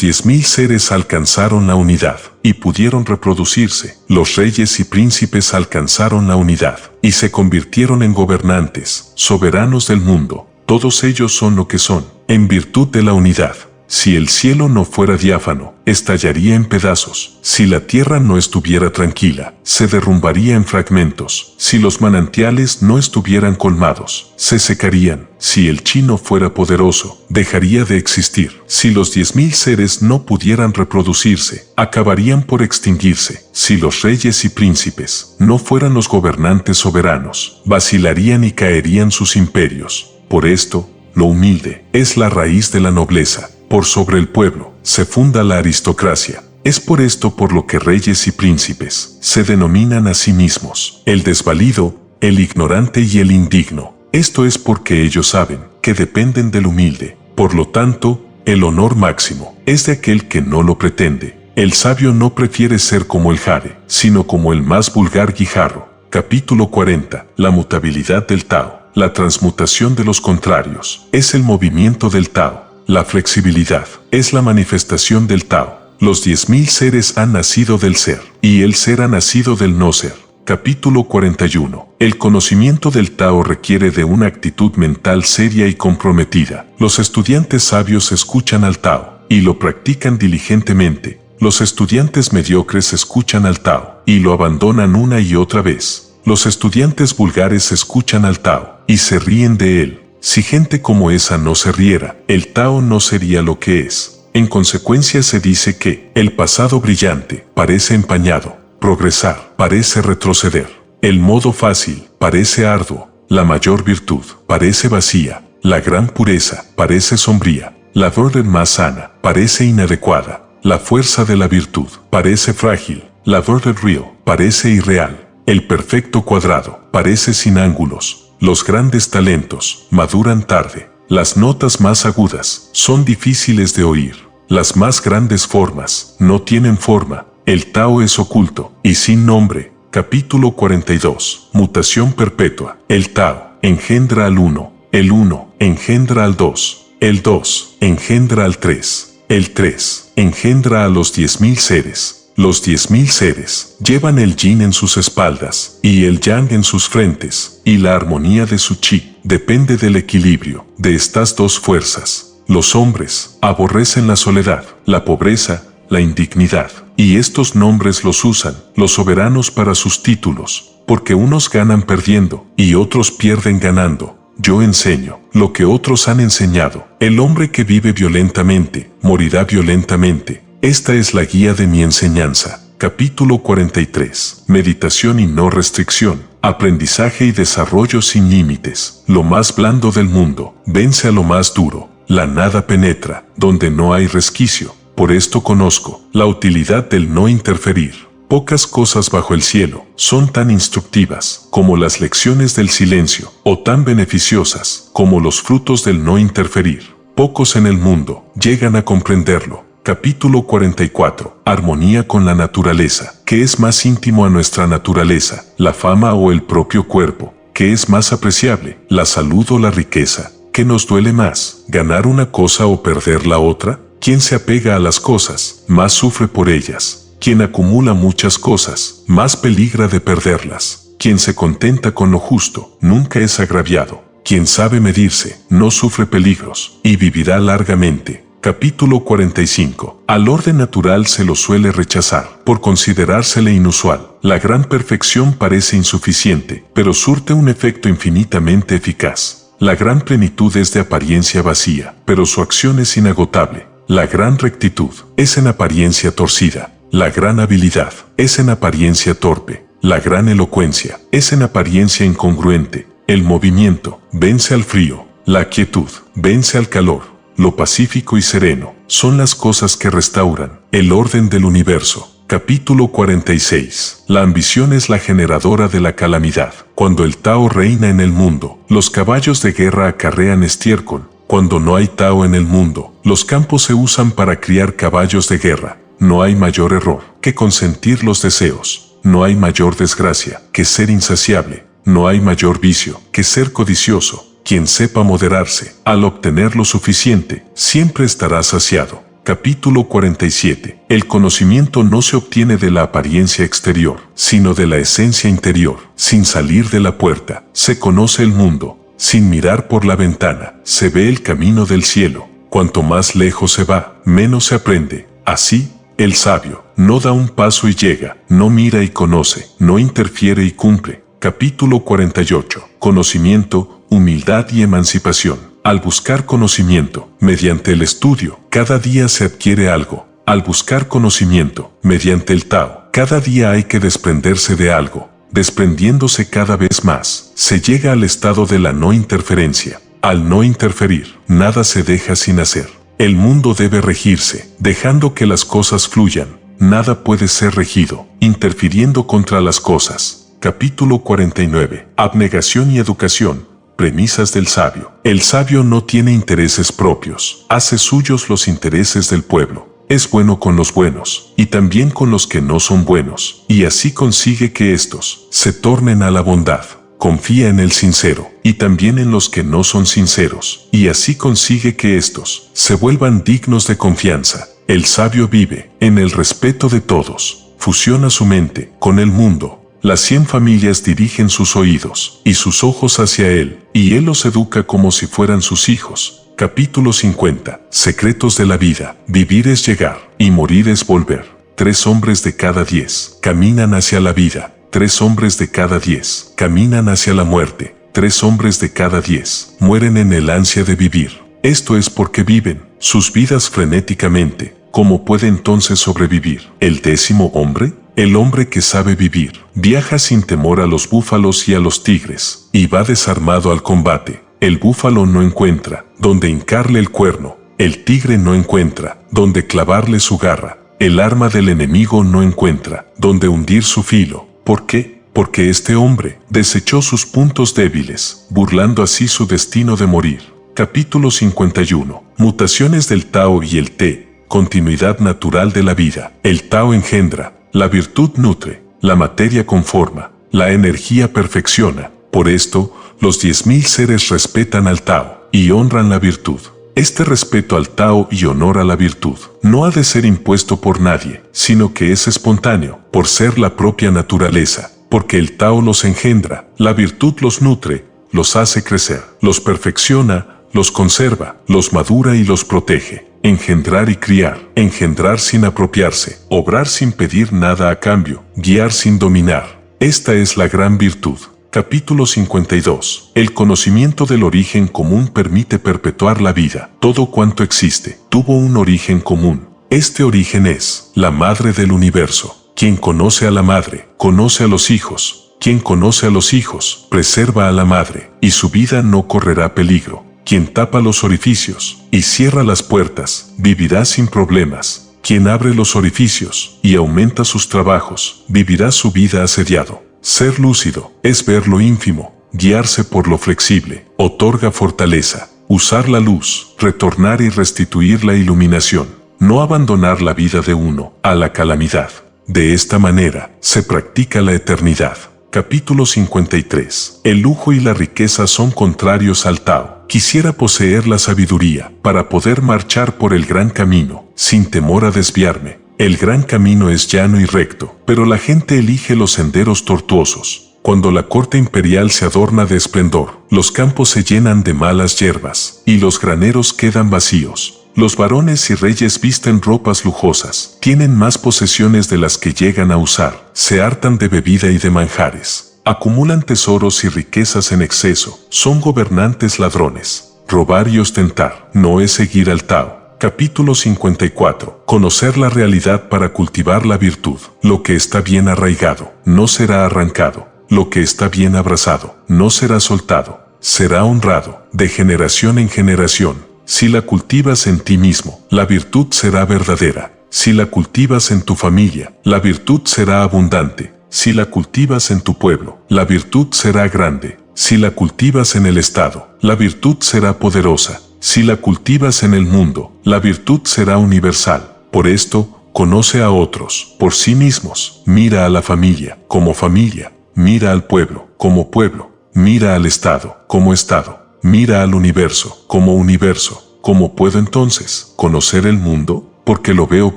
10.000 seres alcanzaron la unidad y pudieron reproducirse. Los reyes y príncipes alcanzaron la unidad y se convirtieron en gobernantes, soberanos del mundo. Todos ellos son lo que son, en virtud de la unidad. Si el cielo no fuera diáfano, estallaría en pedazos. Si la tierra no estuviera tranquila, se derrumbaría en fragmentos. Si los manantiales no estuvieran colmados, se secarían. Si el chi no fuera poderoso, dejaría de existir. Si los 10.000 seres no pudieran reproducirse, acabarían por extinguirse. Si los reyes y príncipes no fueran los gobernantes soberanos, vacilarían y caerían sus imperios. Por esto, lo humilde es la raíz de la nobleza. Por sobre el pueblo se funda la aristocracia. Es por esto por lo que reyes y príncipes se denominan a sí mismos el desvalido, el ignorante y el indigno. Esto es porque ellos saben que dependen del humilde. Por lo tanto, el honor máximo es de aquel que no lo pretende. El sabio no prefiere ser como el jare, sino como el más vulgar guijarro. Capítulo 40. La mutabilidad del Tao. La transmutación de los contrarios es el movimiento del Tao. La flexibilidad es la manifestación del Tao. Los 10.000 seres han nacido del ser, y el ser ha nacido del no ser. Capítulo 41. El conocimiento del Tao requiere de una actitud mental seria y comprometida. Los estudiantes sabios escuchan al Tao, y lo practican diligentemente. Los estudiantes mediocres escuchan al Tao, y lo abandonan una y otra vez. Los estudiantes vulgares escuchan al Tao y se ríen de él. Si gente como esa no se riera, el Tao no sería lo que es. En consecuencia se dice que el pasado brillante parece empañado, progresar parece retroceder, el modo fácil parece arduo, la mayor virtud parece vacía, la gran pureza parece sombría, la orden más sana parece inadecuada, la fuerza de la virtud parece frágil, la orden real parece irreal, el perfecto cuadrado parece sin ángulos, los grandes talentos maduran tarde, las notas más agudas son difíciles de oír, las más grandes formas no tienen forma, el Tao es oculto y sin nombre. Capítulo 42. Mutación perpetua. El Tao engendra al uno, el uno engendra al dos, el dos engendra al tres, el tres engendra a los 10.000 seres. Los 10.000 seres llevan el yin en sus espaldas y el yang en sus frentes, y la armonía de su chi depende del equilibrio de estas dos fuerzas. Los hombres aborrecen la soledad, la pobreza, la indignidad, y estos nombres los usan los soberanos para sus títulos, porque unos ganan perdiendo y otros pierden ganando. Yo enseño lo que otros han enseñado. El hombre que vive violentamente morirá violentamente. Esta es la guía de mi enseñanza. Capítulo 43. Meditación y no restricción. Aprendizaje y desarrollo sin límites. Lo más blando del mundo vence a lo más duro. La nada penetra donde no hay resquicio. Por esto conozco la utilidad del no interferir. Pocas cosas bajo el cielo son tan instructivas como las lecciones del silencio, o tan beneficiosas como los frutos del no interferir. Pocos en el mundo llegan a comprenderlo. Capítulo 44. Armonía con la naturaleza. ¿Qué es más íntimo a nuestra naturaleza, la fama o el propio cuerpo? ¿Qué es más apreciable, la salud o la riqueza? ¿Qué nos duele más, ganar una cosa o perder la otra? Quien se apega a las cosas, más sufre por ellas. Quien acumula muchas cosas, más peligra de perderlas. Quien se contenta con lo justo, nunca es agraviado. Quien sabe medirse, no sufre peligros, y vivirá largamente. Capítulo 45. Al orden natural se lo suele rechazar, por considerársele inusual. La gran perfección parece insuficiente, pero surte un efecto infinitamente eficaz. La gran plenitud es de apariencia vacía, pero su acción es inagotable. La gran rectitud es en apariencia torcida. La gran habilidad es en apariencia torpe. La gran elocuencia es en apariencia incongruente. El movimiento vence al frío. La quietud vence al calor. Lo pacífico y sereno son las cosas que restauran el orden del universo. Capítulo 46. La ambición es la generadora de la calamidad. Cuando el Tao reina en el mundo, los caballos de guerra acarrean estiércol. Cuando no hay Tao en el mundo, los campos se usan para criar caballos de guerra. No hay mayor error que consentir los deseos. No hay mayor desgracia que ser insaciable. No hay mayor vicio que ser codicioso. Quien sepa moderarse, al obtener lo suficiente, siempre estará saciado. Capítulo 47. El conocimiento no se obtiene de la apariencia exterior, sino de la esencia interior. Sin salir de la puerta, se conoce el mundo. Sin mirar por la ventana, se ve el camino del cielo. Cuanto más lejos se va, menos se aprende. Así, el sabio no da un paso y llega, no mira y conoce, no interfiere y cumple. Capítulo 48. Conocimiento, humildad y emancipación. Al buscar conocimiento, mediante el estudio, cada día se adquiere algo. Al buscar conocimiento, mediante el Tao, cada día hay que desprenderse de algo. Desprendiéndose cada vez más, se llega al estado de la no interferencia. Al no interferir, nada se deja sin hacer. El mundo debe regirse, dejando que las cosas fluyan. Nada puede ser regido, interfiriendo contra las cosas. Capítulo 49. Abnegación y educación. Premisas del sabio. El sabio no tiene intereses propios, hace suyos los intereses del pueblo. Es bueno con los buenos, y también con los que no son buenos, y así consigue que éstos se tornen a la bondad. Confía en el sincero, y también en los que no son sinceros, y así consigue que éstos se vuelvan dignos de confianza. El sabio vive en el respeto de todos, fusiona su mente con el mundo. Las 100 familias dirigen sus oídos y sus ojos hacia él, y él los educa como si fueran sus hijos. Capítulo 50. Secretos de la vida. Vivir es llegar, y morir es volver. 3 hombres de cada 10 caminan hacia la vida. 3 hombres de cada 10 caminan hacia la muerte. 3 hombres de cada 10 mueren en el ansia de vivir. Esto es porque viven sus vidas frenéticamente. ¿Cómo puede entonces sobrevivir el 10º hombre? El hombre que sabe vivir viaja sin temor a los búfalos y a los tigres, y va desarmado al combate. El búfalo no encuentra donde hincarle el cuerno, el tigre no encuentra donde clavarle su garra, el arma del enemigo no encuentra donde hundir su filo. ¿Por qué? Porque este hombre desechó sus puntos débiles, burlando así su destino de morir. Capítulo 51. Mutaciones del Tao y el Te. Continuidad natural de la vida. El Tao engendra, la virtud nutre, la materia conforma, la energía perfecciona. Por esto, los 10.000 seres respetan al Tao y honran la virtud. Este respeto al Tao y honor a la virtud no ha de ser impuesto por nadie, sino que es espontáneo, por ser la propia naturaleza, porque el Tao los engendra, la virtud los nutre, los hace crecer, los perfecciona, los conserva, los madura y los protege. Engendrar y criar, engendrar sin apropiarse, obrar sin pedir nada a cambio, guiar sin dominar. Esta es la gran virtud. Capítulo 52. El conocimiento del origen común permite perpetuar la vida. Todo cuanto existe tuvo un origen común. Este origen es la madre del universo. Quien conoce a la madre, conoce a los hijos. Quien conoce a los hijos, preserva a la madre, y su vida no correrá peligro. Quien tapa los orificios y cierra las puertas, vivirá sin problemas. Quien abre los orificios y aumenta sus trabajos, vivirá su vida asediado. Ser lúcido es ver lo ínfimo, guiarse por lo flexible, otorga fortaleza, usar la luz, retornar y restituir la iluminación, no abandonar la vida de uno a la calamidad. De esta manera se practica la eternidad. Capítulo 53. El lujo y la riqueza son contrarios al Tao. Quisiera poseer la sabiduría para poder marchar por el gran camino, sin temor a desviarme. El gran camino es llano y recto, pero la gente elige los senderos tortuosos. Cuando la corte imperial se adorna de esplendor, los campos se llenan de malas hierbas, y los graneros quedan vacíos. Los varones y reyes visten ropas lujosas, tienen más posesiones de las que llegan a usar, se hartan de bebida y de manjares, acumulan tesoros y riquezas en exceso, son gobernantes ladrones. Robar y ostentar no es seguir al Tao. Capítulo 54. Conocer la realidad para cultivar la virtud. Lo que está bien arraigado no será arrancado. Lo que está bien abrazado no será soltado. Será honrado de generación en generación. Si la cultivas en ti mismo, la virtud será verdadera. Si la cultivas en tu familia, la virtud será abundante. Si la cultivas en tu pueblo, la virtud será grande. Si la cultivas en el Estado, la virtud será poderosa. Si la cultivas en el mundo, la virtud será universal. Por esto, conoce a otros por sí mismos. Mira a la familia como familia. Mira al pueblo como pueblo. Mira al Estado como Estado. Mira al universo como universo. ¿Cómo puedo entonces conocer el mundo? Porque lo veo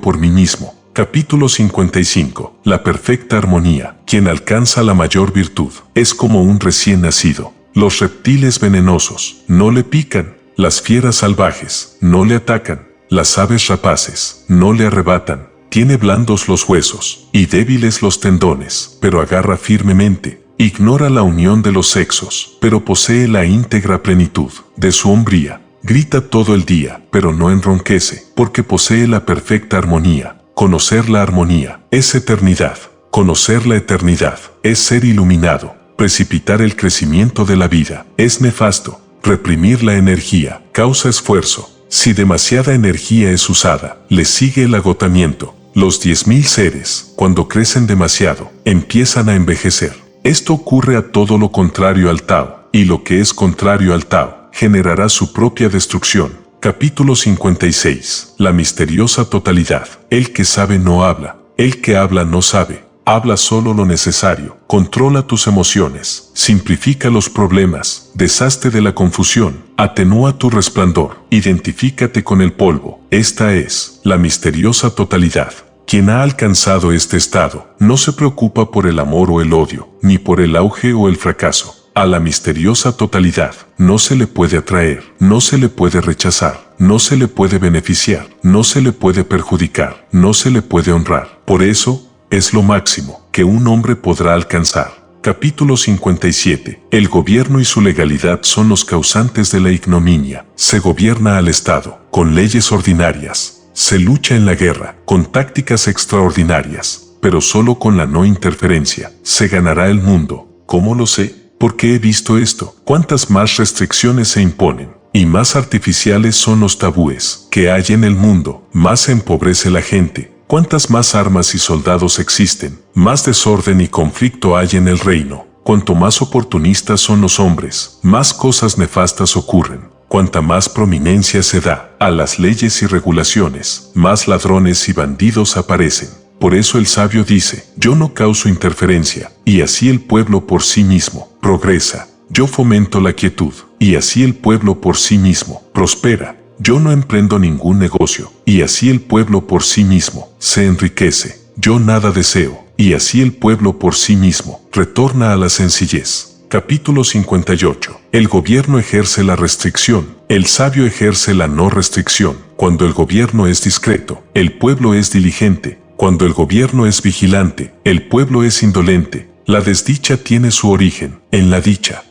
por mí mismo. Capítulo 55. La perfecta armonía. Quien alcanza la mayor virtud es como un recién nacido. Los reptiles venenosos no le pican. Las fieras salvajes no le atacan, las aves rapaces no le arrebatan. Tiene blandos los huesos y débiles los tendones, pero agarra firmemente. Ignora la unión de los sexos, pero posee la íntegra plenitud de su hombría. Grita todo el día, pero no enronquece, porque posee la perfecta armonía. Conocer la armonía es eternidad. Conocer la eternidad es ser iluminado. Precipitar el crecimiento de la vida es nefasto. Reprimir la energía causa esfuerzo. Si demasiada energía es usada, le sigue el agotamiento. Los 10.000 seres, cuando crecen demasiado, empiezan a envejecer. Esto ocurre a todo lo contrario al Tao, y lo que es contrario al Tao generará su propia destrucción. Capítulo 56. La misteriosa totalidad. El que sabe no habla, el que habla no sabe. Habla solo lo necesario, controla tus emociones, simplifica los problemas, deshazte de la confusión, atenúa tu resplandor, identifícate con el polvo. Esta es la misteriosa totalidad. Quien ha alcanzado este estado no se preocupa por el amor o el odio, ni por el auge o el fracaso. A la misteriosa totalidad no se le puede atraer, no se le puede rechazar, no se le puede beneficiar, no se le puede perjudicar, no se le puede honrar. Por eso, es lo máximo, que un hombre podrá alcanzar. Capítulo 57. El gobierno y su legalidad son los causantes de la ignominia. Se gobierna al Estado con leyes ordinarias. Se lucha en la guerra con tácticas extraordinarias, pero solo con la no interferencia. Se ganará el mundo. ¿Cómo lo sé? Porque he visto esto. Cuántas más restricciones se imponen y más artificiales son los tabúes que hay en el mundo, más se empobrece la gente. Cuántas más armas y soldados existen, más desorden y conflicto hay en el reino. Cuanto más oportunistas son los hombres, más cosas nefastas ocurren. Cuanta más prominencia se da a las leyes y regulaciones, más ladrones y bandidos aparecen. Por eso el sabio dice, yo no causo interferencia, y así el pueblo por sí mismo progresa. Yo fomento la quietud, y así el pueblo por sí mismo prospera. Yo no emprendo ningún negocio, y así el pueblo por sí mismo se enriquece. Yo nada deseo, y así el pueblo por sí mismo retorna a la sencillez. Capítulo 58. El gobierno ejerce la restricción, el sabio ejerce la no restricción. Cuando el gobierno es discreto, el pueblo es diligente. Cuando el gobierno es vigilante, el pueblo es indolente. La desdicha tiene su origen en la dicha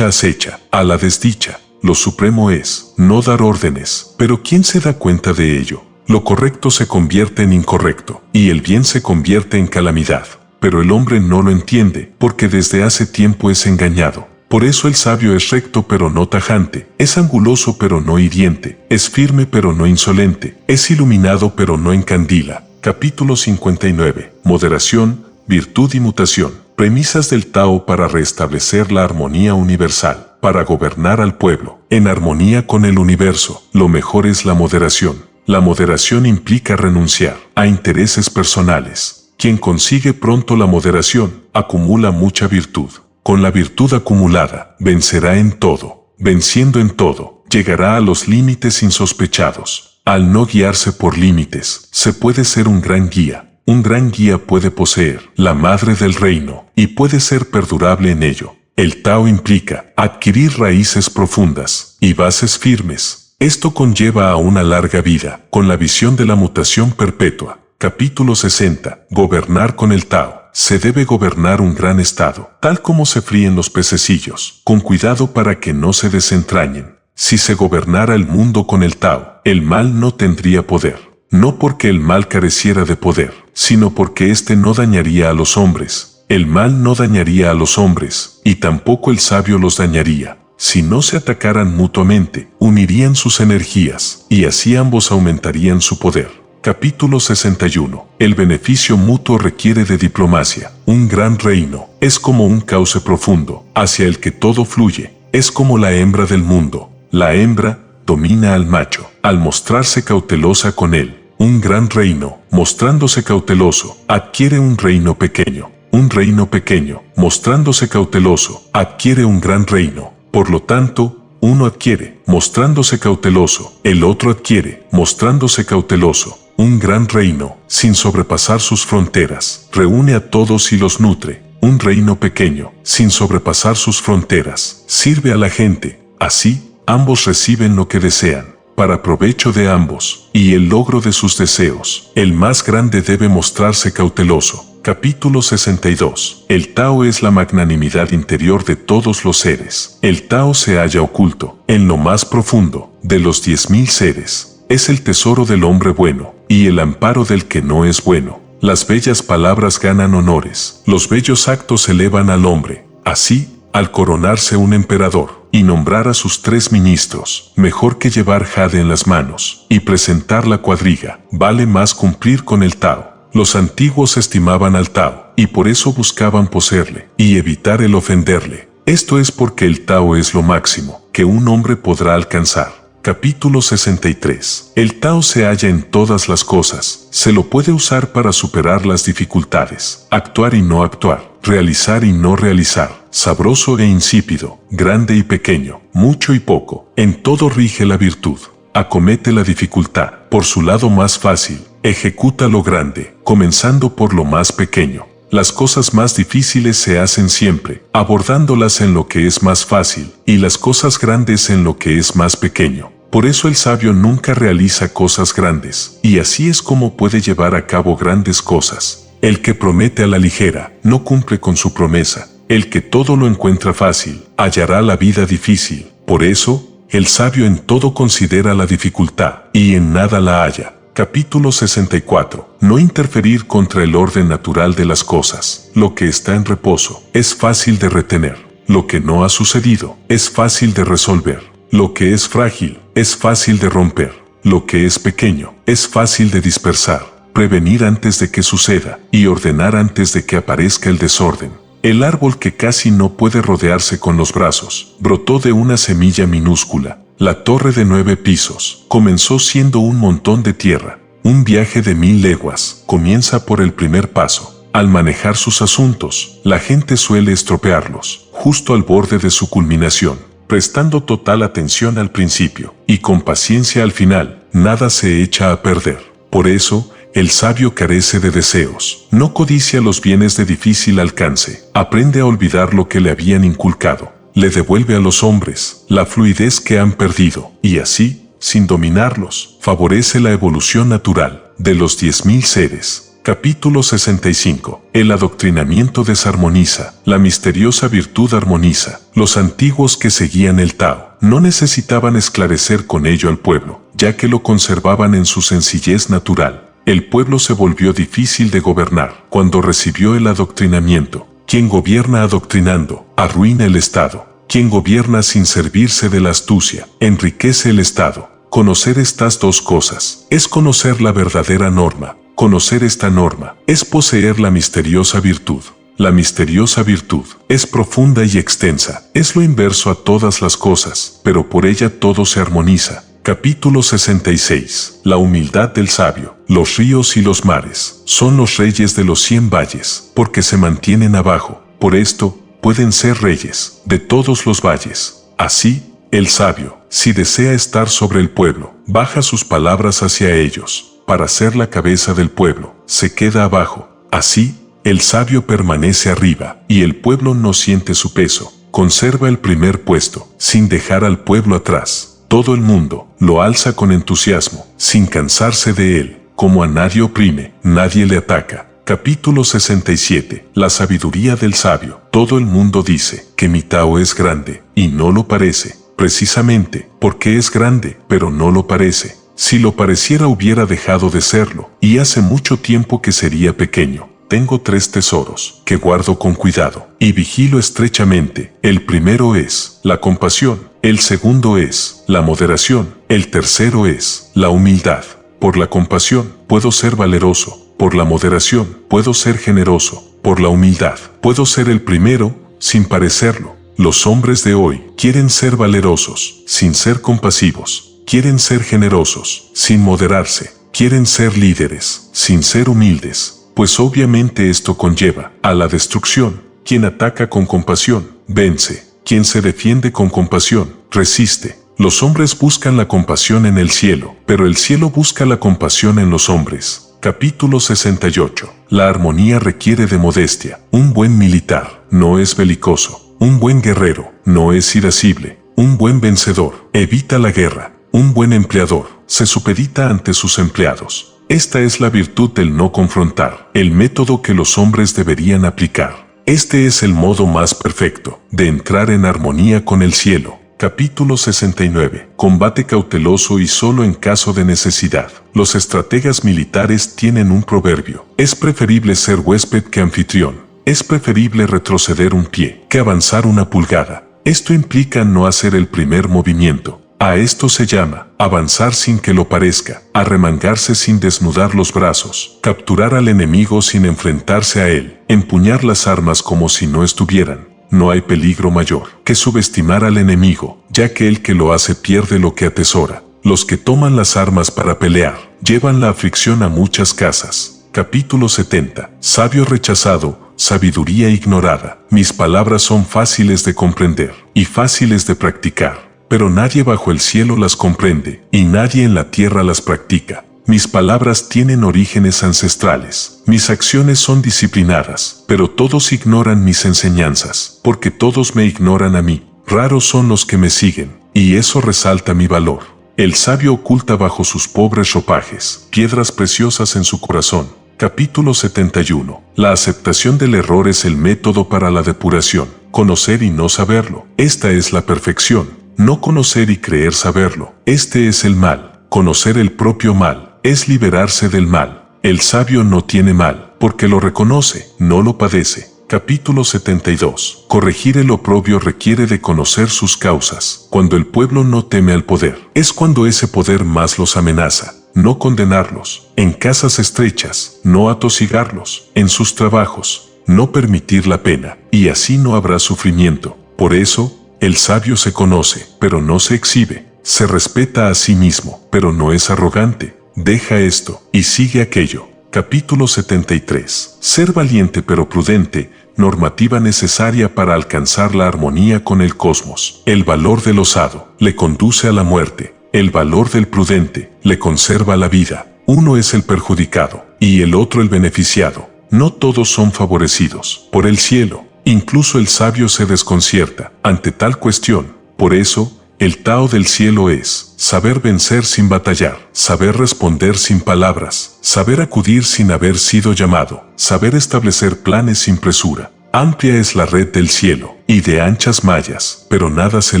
acecha a la desdicha. Lo supremo es no dar órdenes, pero ¿quién se da cuenta de ello? Lo correcto se convierte en incorrecto, y el bien se convierte en calamidad. Pero el hombre no lo entiende, porque desde hace tiempo es engañado. Por eso el sabio es recto pero no tajante, es anguloso pero no hiriente, es firme pero no insolente, es iluminado pero no encandila. Capítulo 59. Moderación, virtud y mutación. Premisas del Tao para restablecer la armonía universal, para gobernar al pueblo, en armonía con el universo. Lo mejor es la moderación. La moderación implica renunciar a intereses personales. Quien consigue pronto la moderación, acumula mucha virtud. Con la virtud acumulada, vencerá en todo. Venciendo en todo, llegará a los límites insospechados. Al no guiarse por límites, se puede ser un gran guía. Un gran guía puede poseer la madre del reino y puede ser perdurable en ello. El Tao implica adquirir raíces profundas y bases firmes. Esto conlleva a una larga vida, con la visión de la mutación perpetua. Capítulo 60. Gobernar con el Tao. Se debe gobernar un gran estado, tal como se fríen los pececillos, con cuidado para que no se desentrañen. Si se gobernara el mundo con el Tao, el mal no tendría poder. No porque el mal careciera de poder, sino porque éste no dañaría a los hombres. El mal no dañaría a los hombres, y tampoco el sabio los dañaría. Si no se atacaran mutuamente, unirían sus energías, y así ambos aumentarían su poder. Capítulo 61. El beneficio mutuo requiere de diplomacia. Un gran reino es como un cauce profundo, hacia el que todo fluye. Es como la hembra del mundo. La hembra domina al macho, al mostrarse cautelosa con él. Un gran reino, mostrándose cauteloso, adquiere un reino pequeño. Un reino pequeño, mostrándose cauteloso, adquiere un gran reino. Por lo tanto, uno adquiere, mostrándose cauteloso, el otro adquiere, mostrándose cauteloso. Un gran reino, sin sobrepasar sus fronteras, reúne a todos y los nutre. Un reino pequeño, sin sobrepasar sus fronteras, sirve a la gente. Así, ambos reciben lo que desean, para provecho de ambos, y el logro de sus deseos. El más grande debe mostrarse cauteloso. Capítulo 62. El Tao es la magnanimidad interior de todos los seres. El Tao se halla oculto, en lo más profundo, de los 10.000 seres. Es el tesoro del hombre bueno, y el amparo del que no es bueno. Las bellas palabras ganan honores, los bellos actos elevan al hombre. Así, al coronarse un emperador, y nombrar a sus 3 ministros, mejor que llevar jade en las manos, y presentar la cuadriga, vale más cumplir con el Tao. Los antiguos estimaban al Tao, y por eso buscaban poseerle, y evitar el ofenderle. Esto es porque el Tao es lo máximo que un hombre podrá alcanzar. Capítulo 63. El Tao se halla en todas las cosas. Se lo puede usar para superar las dificultades, actuar y no actuar, realizar y no realizar, sabroso e insípido, grande y pequeño, mucho y poco. En todo rige la virtud. Acomete la dificultad por su lado más fácil, ejecuta lo grande, comenzando por lo más pequeño. Las cosas más difíciles se hacen siempre, abordándolas en lo que es más fácil, y las cosas grandes en lo que es más pequeño. Por eso el sabio nunca realiza cosas grandes, y así es como puede llevar a cabo grandes cosas. El que promete a la ligera, no cumple con su promesa. El que todo lo encuentra fácil, hallará la vida difícil. Por eso, el sabio en todo considera la dificultad, y en nada la halla. Capítulo 64. No interferir contra el orden natural de las cosas. Lo que está en reposo, es fácil de retener. Lo que no ha sucedido, es fácil de resolver. Lo que es frágil, es fácil de romper. Lo que es pequeño, es fácil de dispersar. Prevenir antes de que suceda, y ordenar antes de que aparezca el desorden. El árbol que casi no puede rodearse con los brazos, brotó de una semilla minúscula. La torre de 9 pisos, comenzó siendo un montón de tierra. Un viaje de 1000 leguas, comienza por el primer paso. Al manejar sus asuntos, la gente suele estropearlos, justo al borde de su culminación, prestando total atención al principio, y con paciencia al final, nada se echa a perder. Por eso, el sabio carece de deseos, no codicia los bienes de difícil alcance, aprende a olvidar lo que le habían inculcado, le devuelve a los hombres la fluidez que han perdido, y así, sin dominarlos, favorece la evolución natural de los 10.000 seres. Capítulo 65. El adoctrinamiento desarmoniza, la misteriosa virtud armoniza. Los antiguos que seguían el Tao no necesitaban esclarecer con ello al pueblo, ya que lo conservaban en su sencillez natural. El pueblo se volvió difícil de gobernar cuando recibió el adoctrinamiento. Quien gobierna adoctrinando, arruina el Estado. Quien gobierna sin servirse de la astucia, enriquece el Estado. Conocer estas dos cosas es conocer la verdadera norma. Conocer esta norma es poseer la misteriosa virtud. La misteriosa virtud es profunda y extensa, es lo inverso a todas las cosas, pero por ella todo se armoniza. Capítulo 66. La humildad del sabio. Los ríos y los mares son los reyes de los 100 valles, porque se mantienen abajo. Por esto, pueden ser reyes de todos los valles. Así, el sabio, si desea estar sobre el pueblo, baja sus palabras hacia ellos. Para ser la cabeza del pueblo, se queda abajo. Así, el sabio permanece arriba, y el pueblo no siente su peso. Conserva el primer puesto, sin dejar al pueblo atrás. Todo el mundo lo alza con entusiasmo, sin cansarse de él. Como a nadie oprime, nadie le ataca. Capítulo 67. La sabiduría del sabio. Todo el mundo dice que mi Tao es grande, y no lo parece. Precisamente, porque es grande, pero no lo parece. Si lo pareciera hubiera dejado de serlo, y hace mucho tiempo que sería pequeño. Tengo 3 tesoros, que guardo con cuidado, y vigilo estrechamente. El primero es la compasión, el segundo es la moderación, el tercero es la humildad. Por la compasión, puedo ser valeroso, por la moderación, puedo ser generoso, por la humildad, puedo ser el primero, sin parecerlo. Los hombres de hoy quieren ser valerosos, sin ser compasivos. Quieren ser generosos, sin moderarse. Quieren ser líderes, sin ser humildes. Pues obviamente esto conlleva a la destrucción. Quien ataca con compasión, vence. Quien se defiende con compasión, resiste. Los hombres buscan la compasión en el cielo, pero el cielo busca la compasión en los hombres. Capítulo 68. La armonía requiere de modestia. Un buen militar no es belicoso. Un buen guerrero no es irascible. Un buen vencedor evita la guerra. Un buen empleador se supedita ante sus empleados. Esta es la virtud del no confrontar, el método que los hombres deberían aplicar. Este es el modo más perfecto de entrar en armonía con el cielo. Capítulo 69. Combate cauteloso y solo en caso de necesidad. Los estrategas militares tienen un proverbio. Es preferible ser huésped que anfitrión. Es preferible retroceder un pie que avanzar una pulgada. Esto implica no hacer el primer movimiento. A esto se llama avanzar sin que lo parezca, arremangarse sin desnudar los brazos, capturar al enemigo sin enfrentarse a él, empuñar las armas como si no estuvieran. No hay peligro mayor que subestimar al enemigo, ya que el que lo hace pierde lo que atesora. Los que toman las armas para pelear, llevan la aflicción a muchas casas. Capítulo 70. Sabio rechazado, sabiduría ignorada. Mis palabras son fáciles de comprender y fáciles de practicar. Pero nadie bajo el cielo las comprende, y nadie en la tierra las practica. Mis palabras tienen orígenes ancestrales. Mis acciones son disciplinadas, pero todos ignoran mis enseñanzas, porque todos me ignoran a mí. Raros son los que me siguen, y eso resalta mi valor. El sabio oculta bajo sus pobres ropajes piedras preciosas en su corazón. Capítulo 71. La aceptación del error es el método para la depuración. Conocer y no saberlo. Esta es la perfección. No conocer y creer saberlo. Este es el mal. Conocer el propio mal es liberarse del mal. El sabio no tiene mal, porque lo reconoce, no lo padece. Capítulo 72. Corregir el oprobio requiere de conocer sus causas. Cuando el pueblo no teme al poder, es cuando ese poder más los amenaza. No condenarlos. En casas estrechas, no atosigarlos. En sus trabajos, no permitir la pena, y así no habrá sufrimiento. Por eso, el sabio se conoce, pero no se exhibe. Se respeta a sí mismo, pero no es arrogante. Deja esto, y sigue aquello. Capítulo 73. Ser valiente pero prudente, normativa necesaria para alcanzar la armonía con el cosmos. El valor del osado le conduce a la muerte. El valor del prudente le conserva la vida. Uno es el perjudicado, y el otro el beneficiado. No todos son favorecidos por el cielo. Incluso el sabio se desconcierta ante tal cuestión. Por eso, el Tao del cielo es saber vencer sin batallar, saber responder sin palabras, saber acudir sin haber sido llamado, saber establecer planes sin presura. Amplia es la red del cielo, y de anchas mallas, pero nada se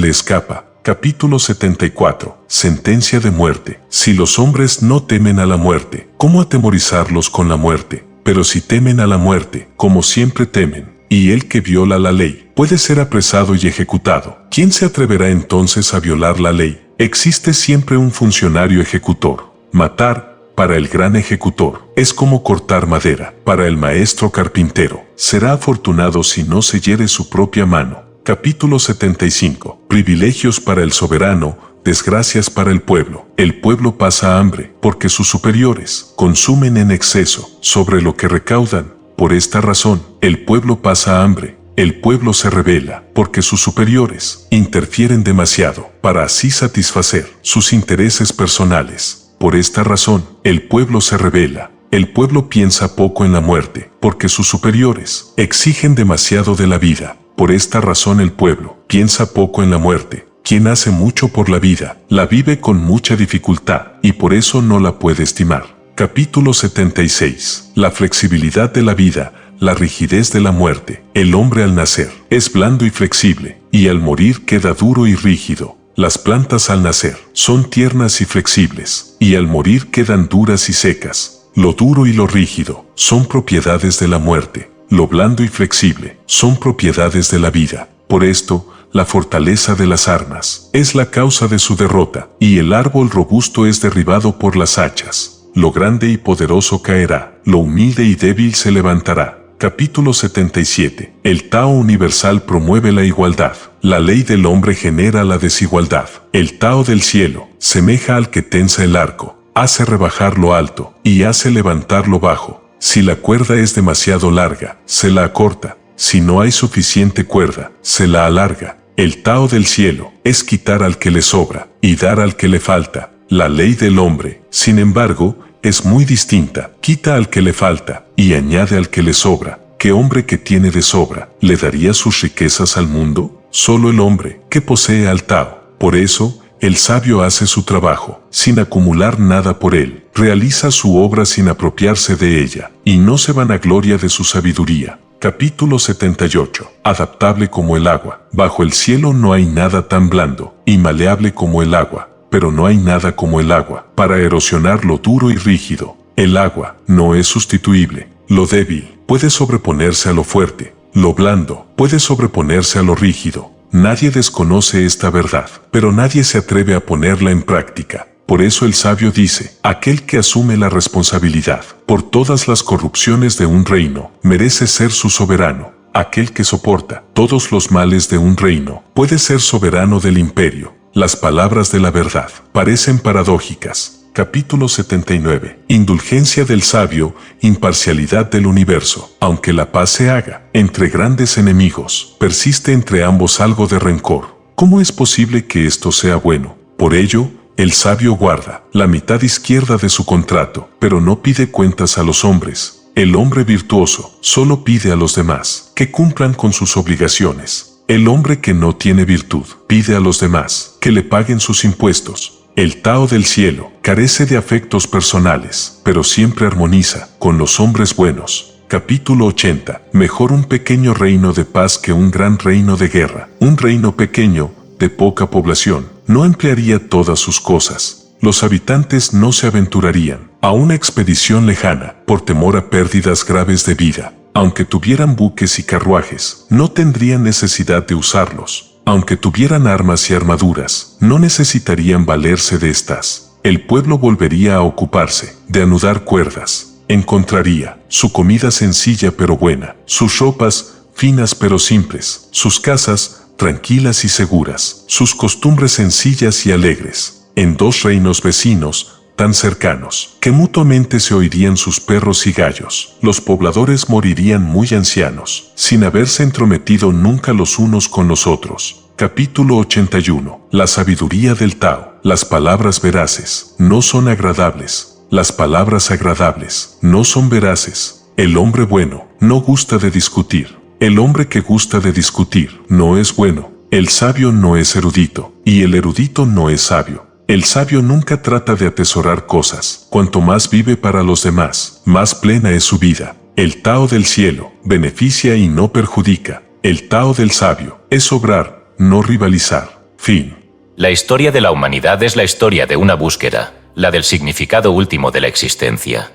le escapa. Capítulo 74. Sentencia de muerte. Si los hombres no temen a la muerte, ¿cómo atemorizarlos con la muerte? Pero si temen a la muerte, como siempre temen, y el que viola la ley puede ser apresado y ejecutado. ¿Quién se atreverá entonces a violar la ley? Existe siempre un funcionario ejecutor. Matar, para el gran ejecutor, es como cortar madera. Para el maestro carpintero, será afortunado si no se hiere su propia mano. Capítulo 75. Privilegios para el soberano, desgracias para el pueblo. El pueblo pasa hambre, porque sus superiores consumen en exceso sobre lo que recaudan. Por esta razón, el pueblo pasa hambre. El pueblo se rebela, porque sus superiores interfieren demasiado, para así satisfacer sus intereses personales. Por esta razón, el pueblo se rebela. El pueblo piensa poco en la muerte, porque sus superiores exigen demasiado de la vida. Por esta razón el pueblo piensa poco en la muerte. Quien hace mucho por la vida, la vive con mucha dificultad, y por eso no la puede estimar. Capítulo 76. La flexibilidad de la vida, la rigidez de la muerte. El hombre al nacer es blando y flexible, y al morir queda duro y rígido. Las plantas al nacer son tiernas y flexibles, y al morir quedan duras y secas. Lo duro y lo rígido son propiedades de la muerte. Lo blando y flexible son propiedades de la vida. Por esto, la fortaleza de las armas es la causa de su derrota, y el árbol robusto es derribado por las hachas. Lo grande y poderoso caerá, lo humilde y débil se levantará. Capítulo 77. El Tao universal promueve la igualdad. La ley del hombre genera la desigualdad. El Tao del cielo semeja al que tensa el arco, hace rebajar lo alto y hace levantar lo bajo. Si la cuerda es demasiado larga, se la acorta. Si no hay suficiente cuerda, se la alarga. El Tao del cielo es quitar al que le sobra y dar al que le falta. La ley del hombre, sin embargo, es muy distinta. Quita al que le falta y añade al que le sobra. ¿Qué hombre que tiene de sobra le daría sus riquezas al mundo? Solo el hombre que posee al Tao. Por eso, el sabio hace su trabajo, sin acumular nada por él. Realiza su obra sin apropiarse de ella, y no se vanagloria de su sabiduría. Capítulo 78. Adaptable como el agua. Bajo el cielo no hay nada tan blando y maleable como el agua. Pero no hay nada como el agua para erosionar lo duro y rígido. El agua no es sustituible. Lo débil puede sobreponerse a lo fuerte. Lo blando puede sobreponerse a lo rígido. Nadie desconoce esta verdad, pero nadie se atreve a ponerla en práctica. Por eso el sabio dice, aquel que asume la responsabilidad por todas las corrupciones de un reino, merece ser su soberano. Aquel que soporta todos los males de un reino, puede ser soberano del imperio. Las palabras de la verdad parecen paradójicas. Capítulo 79. Indulgencia del sabio, imparcialidad del universo. Aunque la paz se haga entre grandes enemigos, persiste entre ambos algo de rencor. ¿Cómo es posible que esto sea bueno? Por ello, el sabio guarda la mitad izquierda de su contrato, pero no pide cuentas a los hombres. El hombre virtuoso solo pide a los demás que cumplan con sus obligaciones. El hombre que no tiene virtud pide a los demás que le paguen sus impuestos. El Tao del cielo carece de afectos personales, pero siempre armoniza con los hombres buenos. Capítulo 80. Mejor un pequeño reino de paz que un gran reino de guerra. Un reino pequeño, de poca población, no emplearía todas sus cosas. Los habitantes no se aventurarían a una expedición lejana por temor a pérdidas graves de vida. Aunque tuvieran buques y carruajes, no tendrían necesidad de usarlos. Aunque tuvieran armas y armaduras, no necesitarían valerse de estas. El pueblo volvería a ocuparse de anudar cuerdas. Encontraría su comida sencilla pero buena, sus ropas finas pero simples, sus casas tranquilas y seguras, sus costumbres sencillas y alegres. En dos reinos vecinos, tan cercanos, que mutuamente se oirían sus perros y gallos, los pobladores morirían muy ancianos, sin haberse entrometido nunca los unos con los otros. Capítulo 81. La sabiduría del Tao. Las palabras veraces no son agradables. Las palabras agradables no son veraces. El hombre bueno no gusta de discutir. El hombre que gusta de discutir no es bueno. El sabio no es erudito, y el erudito no es sabio. El sabio nunca trata de atesorar cosas. Cuanto más vive para los demás, más plena es su vida. El Tao del cielo beneficia y no perjudica. El Tao del sabio es obrar, no rivalizar. Fin. La historia de la humanidad es la historia de una búsqueda, la del significado último de la existencia.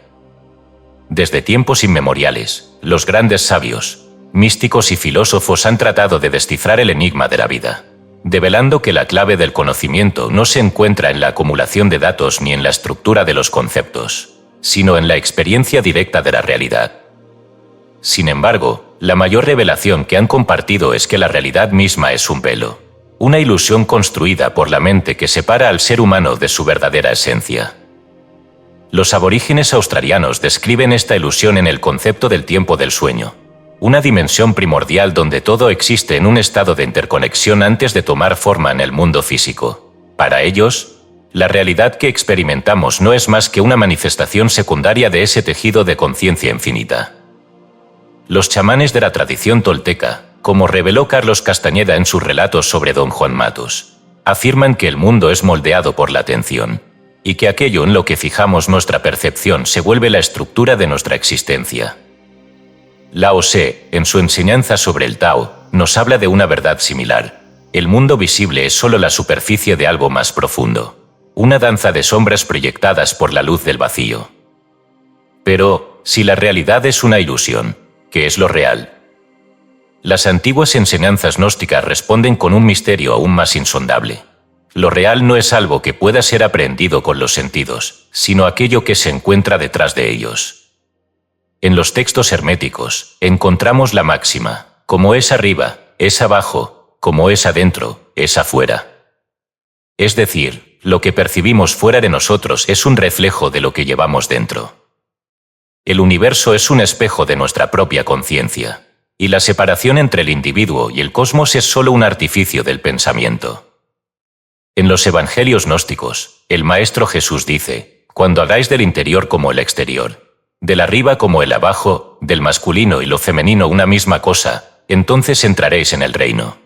Desde tiempos inmemoriales, los grandes sabios, místicos y filósofos han tratado de descifrar el enigma de la vida, develando que la clave del conocimiento no se encuentra en la acumulación de datos ni en la estructura de los conceptos, sino en la experiencia directa de la realidad. Sin embargo, la mayor revelación que han compartido es que la realidad misma es un velo, una ilusión construida por la mente que separa al ser humano de su verdadera esencia. Los aborígenes australianos describen esta ilusión en el concepto del tiempo del sueño, una dimensión primordial donde todo existe en un estado de interconexión antes de tomar forma en el mundo físico. Para ellos, la realidad que experimentamos no es más que una manifestación secundaria de ese tejido de conciencia infinita. Los chamanes de la tradición tolteca, como reveló Carlos Castañeda en sus relatos sobre Don Juan Matus, afirman que el mundo es moldeado por la atención, y que aquello en lo que fijamos nuestra percepción se vuelve la estructura de nuestra existencia. Lao Tse, en su enseñanza sobre el Tao, nos habla de una verdad similar. El mundo visible es solo la superficie de algo más profundo, una danza de sombras proyectadas por la luz del vacío. Pero, si la realidad es una ilusión, ¿qué es lo real? Las antiguas enseñanzas gnósticas responden con un misterio aún más insondable. Lo real no es algo que pueda ser aprehendido con los sentidos, sino aquello que se encuentra detrás de ellos. En los textos herméticos, encontramos la máxima: como es arriba, es abajo; como es adentro, es afuera. Es decir, lo que percibimos fuera de nosotros es un reflejo de lo que llevamos dentro. El universo es un espejo de nuestra propia conciencia, y la separación entre el individuo y el cosmos es solo un artificio del pensamiento. En los evangelios gnósticos, el Maestro Jesús dice: cuando hagáis del interior como el exterior, del arriba como el abajo, del masculino y lo femenino una misma cosa, entonces entraréis en el reino.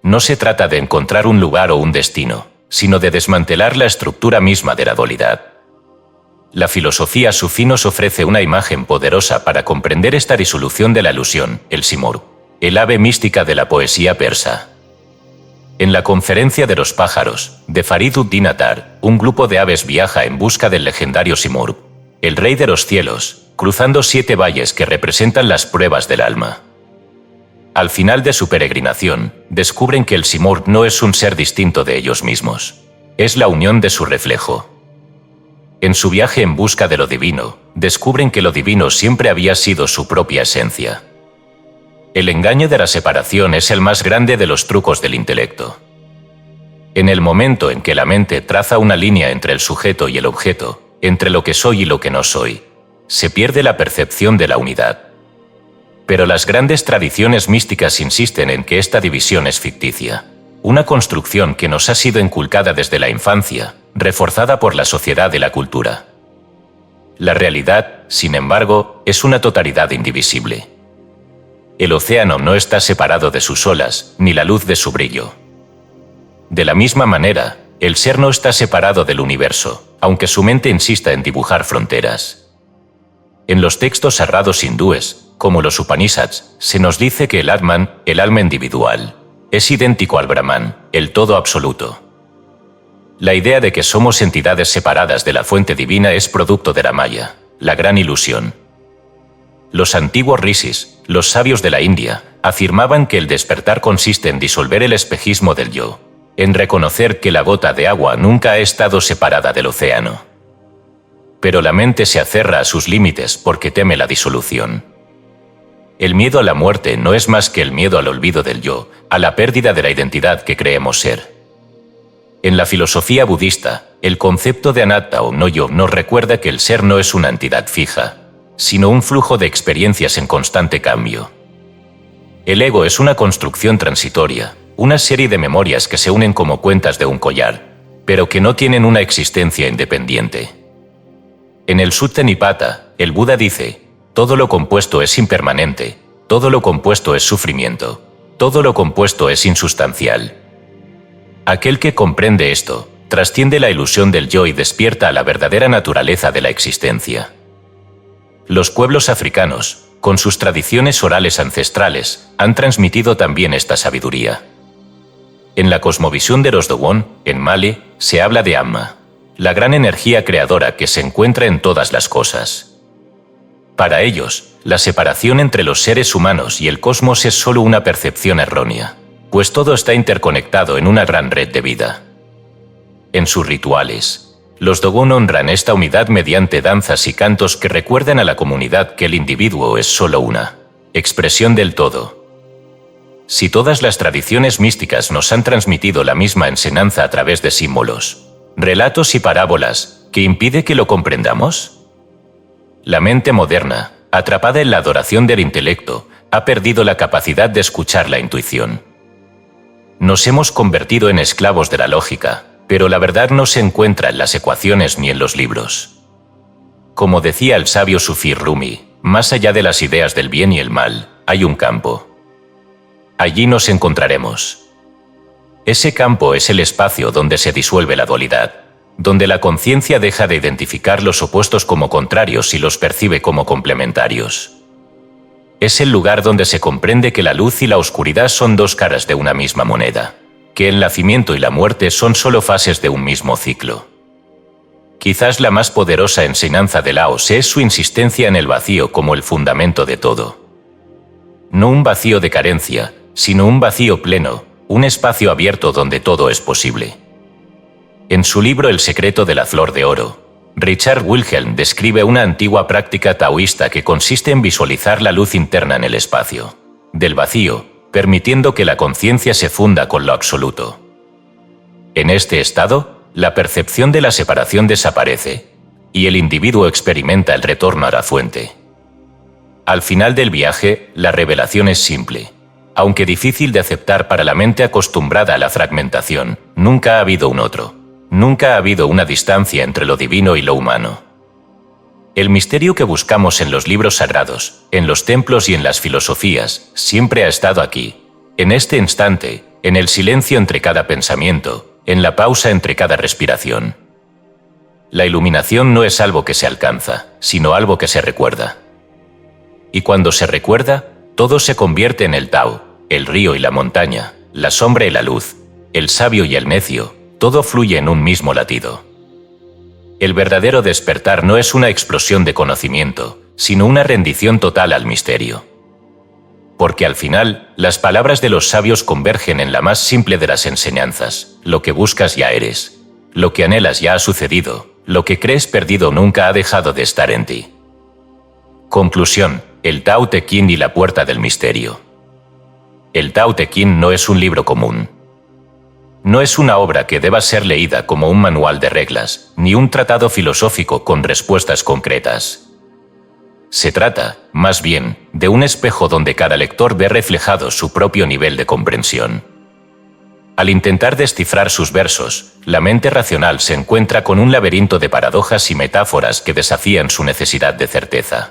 No se trata de encontrar un lugar o un destino, sino de desmantelar la estructura misma de la dualidad. La filosofía sufí nos ofrece una imagen poderosa para comprender esta disolución de la ilusión: el simurgh, el ave mística de la poesía persa. En la Conferencia de los pájaros, de Farid-ud-Din Attar, un grupo de aves viaja en busca del legendario simurgh, el rey de los cielos, cruzando 7 valles que representan las pruebas del alma. Al final de su peregrinación, descubren que el simurgh no es un ser distinto de ellos mismos, es la unión de su reflejo. En su viaje en busca de lo divino, descubren que lo divino siempre había sido su propia esencia. El engaño de la separación es el más grande de los trucos del intelecto. En el momento en que la mente traza una línea entre el sujeto y el objeto, entre lo que soy y lo que no soy, se pierde la percepción de la unidad. Pero las grandes tradiciones místicas insisten en que esta división es ficticia, una construcción que nos ha sido inculcada desde la infancia, reforzada por la sociedad y la cultura. La realidad, sin embargo, es una totalidad indivisible. El océano no está separado de sus olas, ni la luz de su brillo. De la misma manera, El ser no está separado del universo, aunque su mente insista en dibujar fronteras. En los textos sagrados hindúes, como los Upanishads, se nos dice que el Atman, el alma individual, es idéntico al Brahman, el todo absoluto. La idea de que somos entidades separadas de la fuente divina es producto de la Maya, la gran ilusión. Los antiguos rishis, los sabios de la India, afirmaban que el despertar consiste en disolver el espejismo del yo, en reconocer que la gota de agua nunca ha estado separada del océano. Pero la mente se aferra a sus límites porque teme la disolución. El miedo a la muerte no es más que el miedo al olvido del yo, a la pérdida de la identidad que creemos ser. En la filosofía budista, el concepto de anatta o no yo nos recuerda que el ser no es una entidad fija, sino un flujo de experiencias en constante cambio. El ego es una construcción transitoria, una serie de memorias que se unen como cuentas de un collar, pero que no tienen una existencia independiente. En el Sutta Nipata, el Buda dice: todo lo compuesto es impermanente, todo lo compuesto es sufrimiento, todo lo compuesto es insustancial. Aquel que comprende esto, trasciende la ilusión del yo y despierta a la verdadera naturaleza de la existencia. Los pueblos africanos, con sus tradiciones orales ancestrales, han transmitido también esta sabiduría. En la cosmovisión de los Dogon, en Malé, se habla de Amma, la gran energía creadora que se encuentra en todas las cosas. Para ellos, la separación entre los seres humanos y el cosmos es solo una percepción errónea, pues todo está interconectado en una gran red de vida. En sus rituales, los Dogon honran esta unidad mediante danzas y cantos que recuerdan a la comunidad que el individuo es solo una expresión del todo. Si todas las tradiciones místicas nos han transmitido la misma enseñanza a través de símbolos, relatos y parábolas, ¿qué impide que lo comprendamos? La mente moderna, atrapada en la adoración del intelecto, ha perdido la capacidad de escuchar la intuición. Nos hemos convertido en esclavos de la lógica, pero la verdad no se encuentra en las ecuaciones ni en los libros. Como decía el sabio sufí Rumi, más allá de las ideas del bien y el mal, hay un campo. Allí nos encontraremos. Ese campo es el espacio donde se disuelve la dualidad, donde la conciencia deja de identificar los opuestos como contrarios y los percibe como complementarios. Es el lugar donde se comprende que la luz y la oscuridad son dos caras de una misma moneda, que el nacimiento y la muerte son solo fases de un mismo ciclo. Quizás la más poderosa enseñanza de Lao Tse es su insistencia en el vacío como el fundamento de todo. No un vacío de carencia, sino un vacío pleno, un espacio abierto donde todo es posible. En su libro El secreto de la flor de oro, Richard Wilhelm describe una antigua práctica taoísta que consiste en visualizar la luz interna en el espacio del vacío, permitiendo que la conciencia se funda con lo absoluto. En este estado, la percepción de la separación desaparece, y el individuo experimenta el retorno a la fuente. Al final del viaje, la revelación es simple. Aunque difícil de aceptar para la mente acostumbrada a la fragmentación, nunca ha habido un otro. Nunca ha habido una distancia entre lo divino y lo humano. El misterio que buscamos en los libros sagrados, en los templos y en las filosofías, siempre ha estado aquí, en este instante, en el silencio entre cada pensamiento, en la pausa entre cada respiración. La iluminación no es algo que se alcanza, sino algo que se recuerda. Y cuando se recuerda, todo se convierte en el Tao, el río y la montaña, la sombra y la luz, el sabio y el necio, todo fluye en un mismo latido. El verdadero despertar no es una explosión de conocimiento, sino una rendición total al misterio. Porque al final, las palabras de los sabios convergen en la más simple de las enseñanzas: lo que buscas ya eres, lo que anhelas ya ha sucedido, lo que crees perdido nunca ha dejado de estar en ti. Conclusión: el Tao Te Ching y la puerta del misterio. El Tao Te Ching no es un libro común. No es una obra que deba ser leída como un manual de reglas, ni un tratado filosófico con respuestas concretas. Se trata, más bien, de un espejo donde cada lector ve reflejado su propio nivel de comprensión. Al intentar descifrar sus versos, la mente racional se encuentra con un laberinto de paradojas y metáforas que desafían su necesidad de certeza.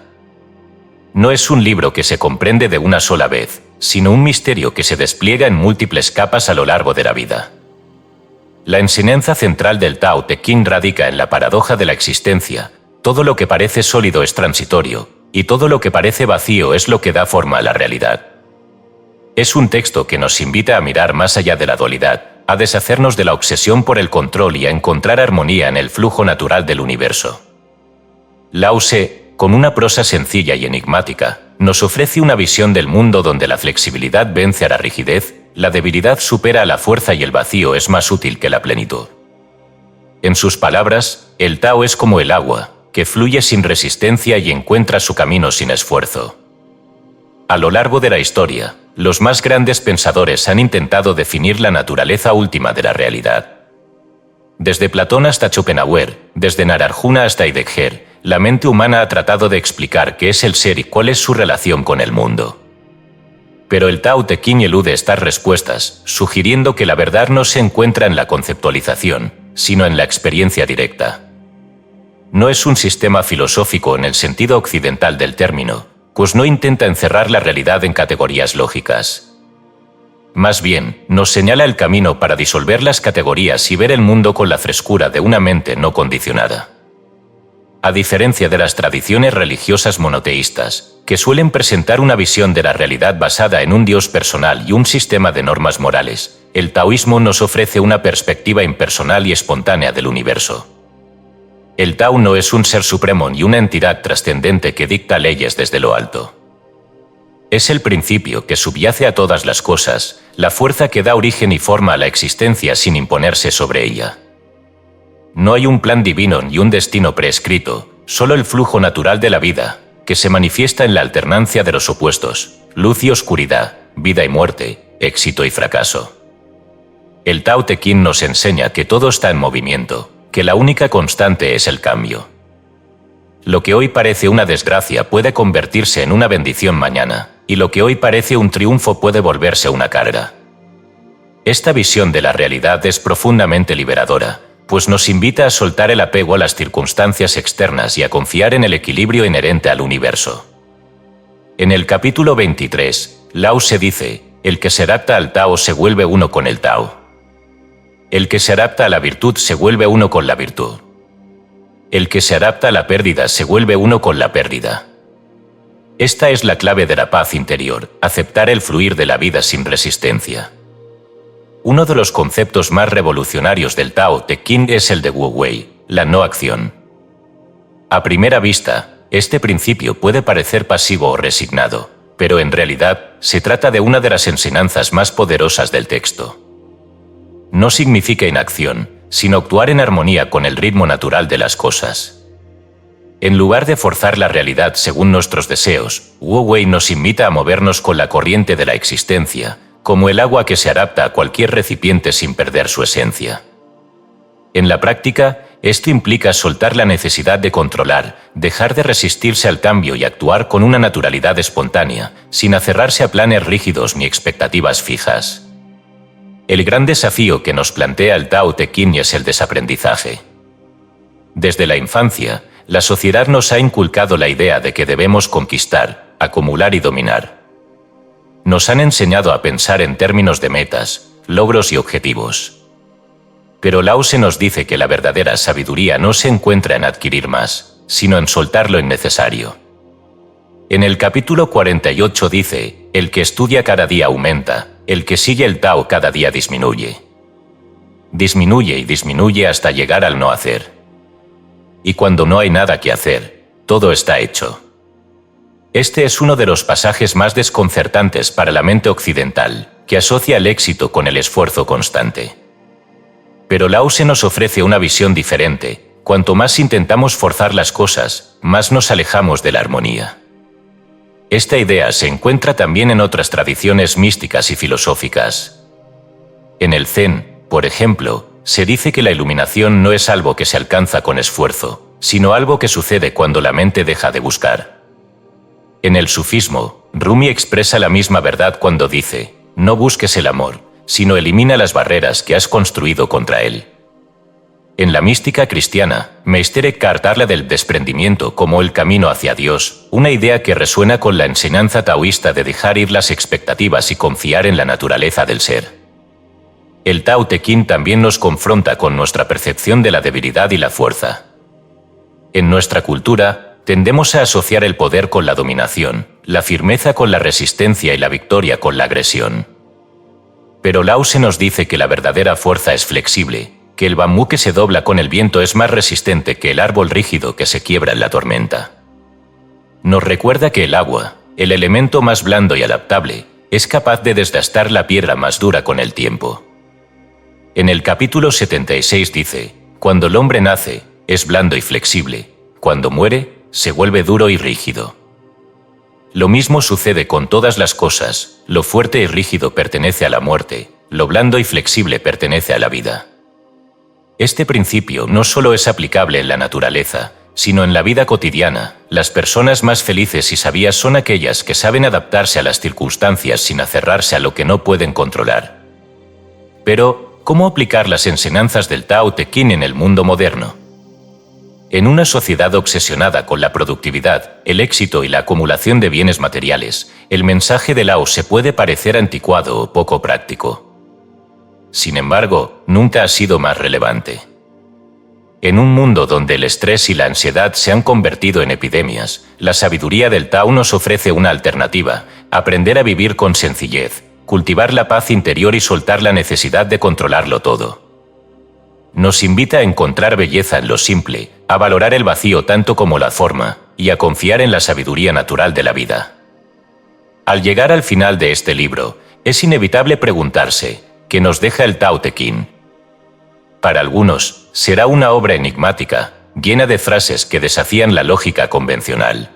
No es un libro que se comprende de una sola vez, sino un misterio que se despliega en múltiples capas a lo largo de la vida. La enseñanza central del Tao Te Ching radica en la paradoja de la existencia. Todo lo que parece sólido es transitorio, y todo lo que parece vacío es lo que da forma a la realidad. Es un texto que nos invita a mirar más allá de la dualidad, a deshacernos de la obsesión por el control y a encontrar armonía en el flujo natural del universo. Lao Tse, con una prosa sencilla y enigmática, nos ofrece una visión del mundo donde la flexibilidad vence a la rigidez, la debilidad supera a la fuerza y el vacío es más útil que la plenitud. En sus palabras, el Tao es como el agua, que fluye sin resistencia y encuentra su camino sin esfuerzo. A lo largo de la historia, los más grandes pensadores han intentado definir la naturaleza última de la realidad. Desde Platón hasta Schopenhauer, desde Narayana hasta Heidegger, la mente humana ha tratado de explicar qué es el ser y cuál es su relación con el mundo. Pero el Tao Te Ching elude estas respuestas, sugiriendo que la verdad no se encuentra en la conceptualización, sino en la experiencia directa. No es un sistema filosófico en el sentido occidental del término, pues no intenta encerrar la realidad en categorías lógicas. Más bien, nos señala el camino para disolver las categorías y ver el mundo con la frescura de una mente no condicionada. A diferencia de las tradiciones religiosas monoteístas, que suelen presentar una visión de la realidad basada en un Dios personal y un sistema de normas morales, el taoísmo nos ofrece una perspectiva impersonal y espontánea del universo. El Tao no es un ser supremo ni una entidad trascendente que dicta leyes desde lo alto. Es el principio que subyace a todas las cosas, la fuerza que da origen y forma a la existencia sin imponerse sobre ella. No hay un plan divino ni un destino prescrito, solo el flujo natural de la vida, que se manifiesta en la alternancia de los opuestos, luz y oscuridad, vida y muerte, éxito y fracaso. El Tao Te Ching nos enseña que todo está en movimiento, que la única constante es el cambio. Lo que hoy parece una desgracia puede convertirse en una bendición mañana, y lo que hoy parece un triunfo puede volverse una carga. Esta visión de la realidad es profundamente liberadora, pues nos invita a soltar el apego a las circunstancias externas y a confiar en el equilibrio inherente al universo. En el capítulo 23, Lao Tse dice, el que se adapta al Tao se vuelve uno con el Tao. El que se adapta a la virtud se vuelve uno con la virtud. El que se adapta a la pérdida se vuelve uno con la pérdida. Esta es la clave de la paz interior, aceptar el fluir de la vida sin resistencia. Uno de los conceptos más revolucionarios del Tao Te Ching es el de Wu Wei, la no acción. A primera vista, este principio puede parecer pasivo o resignado, pero en realidad se trata de una de las enseñanzas más poderosas del texto. No significa inacción, sino actuar en armonía con el ritmo natural de las cosas. En lugar de forzar la realidad según nuestros deseos, Wu Wei nos invita a movernos con la corriente de la existencia, como el agua que se adapta a cualquier recipiente sin perder su esencia. En la práctica, esto implica soltar la necesidad de controlar, dejar de resistirse al cambio y actuar con una naturalidad espontánea, sin aferrarse a planes rígidos ni expectativas fijas. El gran desafío que nos plantea el Tao Te Ching es el desaprendizaje. Desde la infancia, la sociedad nos ha inculcado la idea de que debemos conquistar, acumular y dominar. Nos han enseñado a pensar en términos de metas, logros y objetivos. Pero Lao Tse nos dice que la verdadera sabiduría no se encuentra en adquirir más, sino en soltar lo innecesario. En el capítulo 48 dice, el que estudia cada día aumenta, el que sigue el Tao cada día disminuye. Disminuye y disminuye hasta llegar al no hacer. Y cuando no hay nada que hacer, todo está hecho. Este es uno de los pasajes más desconcertantes para la mente occidental, que asocia el éxito con el esfuerzo constante. Pero Lao Tse nos ofrece una visión diferente. Cuanto más intentamos forzar las cosas, más nos alejamos de la armonía. Esta idea se encuentra también en otras tradiciones místicas y filosóficas. En el Zen, por ejemplo, se dice que la iluminación no es algo que se alcanza con esfuerzo, sino algo que sucede cuando la mente deja de buscar. En el sufismo, Rumi expresa la misma verdad cuando dice, no busques el amor, sino elimina las barreras que has construido contra él. En la mística cristiana, Meister Eckhart habla del desprendimiento como el camino hacia Dios, una idea que resuena con la enseñanza taoísta de dejar ir las expectativas y confiar en la naturaleza del ser. El Tao Te Ching también nos confronta con nuestra percepción de la debilidad y la fuerza. En nuestra cultura, tendemos a asociar el poder con la dominación, la firmeza con la resistencia y la victoria con la agresión. Pero Lao Tse nos dice que la verdadera fuerza es flexible, que el bambú que se dobla con el viento es más resistente que el árbol rígido que se quiebra en la tormenta. Nos recuerda que el agua, el elemento más blando y adaptable, es capaz de desgastar la piedra más dura con el tiempo. En el capítulo 76 dice, cuando el hombre nace, es blando y flexible, cuando muere, se vuelve duro y rígido. Lo mismo sucede con todas las cosas, lo fuerte y rígido pertenece a la muerte, lo blando y flexible pertenece a la vida. Este principio no solo es aplicable en la naturaleza, sino en la vida cotidiana. Las personas más felices y sabias son aquellas que saben adaptarse a las circunstancias sin aferrarse a lo que no pueden controlar. Pero, ¿cómo aplicar las enseñanzas del Tao Te Ching en el mundo moderno? En una sociedad obsesionada con la productividad, el éxito y la acumulación de bienes materiales, el mensaje de Lao se puede parecer anticuado o poco práctico. Sin embargo, nunca ha sido más relevante. En un mundo donde el estrés y la ansiedad se han convertido en epidemias, la sabiduría del Tao nos ofrece una alternativa: aprender a vivir con sencillez, cultivar la paz interior y soltar la necesidad de controlarlo todo. Nos invita a encontrar belleza en lo simple, a valorar el vacío tanto como la forma, y a confiar en la sabiduría natural de la vida. Al llegar al final de este libro, es inevitable preguntarse, ¿qué nos deja el Tao Te Ching? Para algunos, será una obra enigmática, llena de frases que desafían la lógica convencional.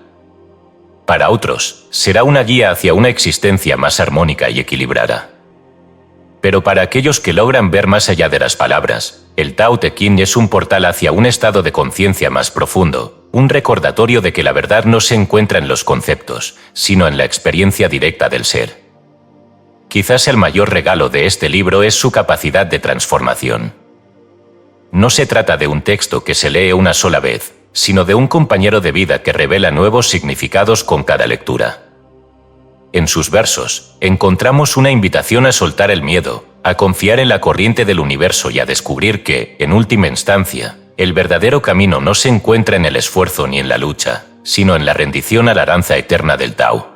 Para otros, será una guía hacia una existencia más armónica y equilibrada. Pero para aquellos que logran ver más allá de las palabras, el Tao Te Ching es un portal hacia un estado de conciencia más profundo, un recordatorio de que la verdad no se encuentra en los conceptos, sino en la experiencia directa del ser. Quizás el mayor regalo de este libro es su capacidad de transformación. No se trata de un texto que se lee una sola vez, sino de un compañero de vida que revela nuevos significados con cada lectura. En sus versos, encontramos una invitación a soltar el miedo, a confiar en la corriente del universo y a descubrir que, en última instancia, el verdadero camino no se encuentra en el esfuerzo ni en la lucha, sino en la rendición a la danza eterna del Tao.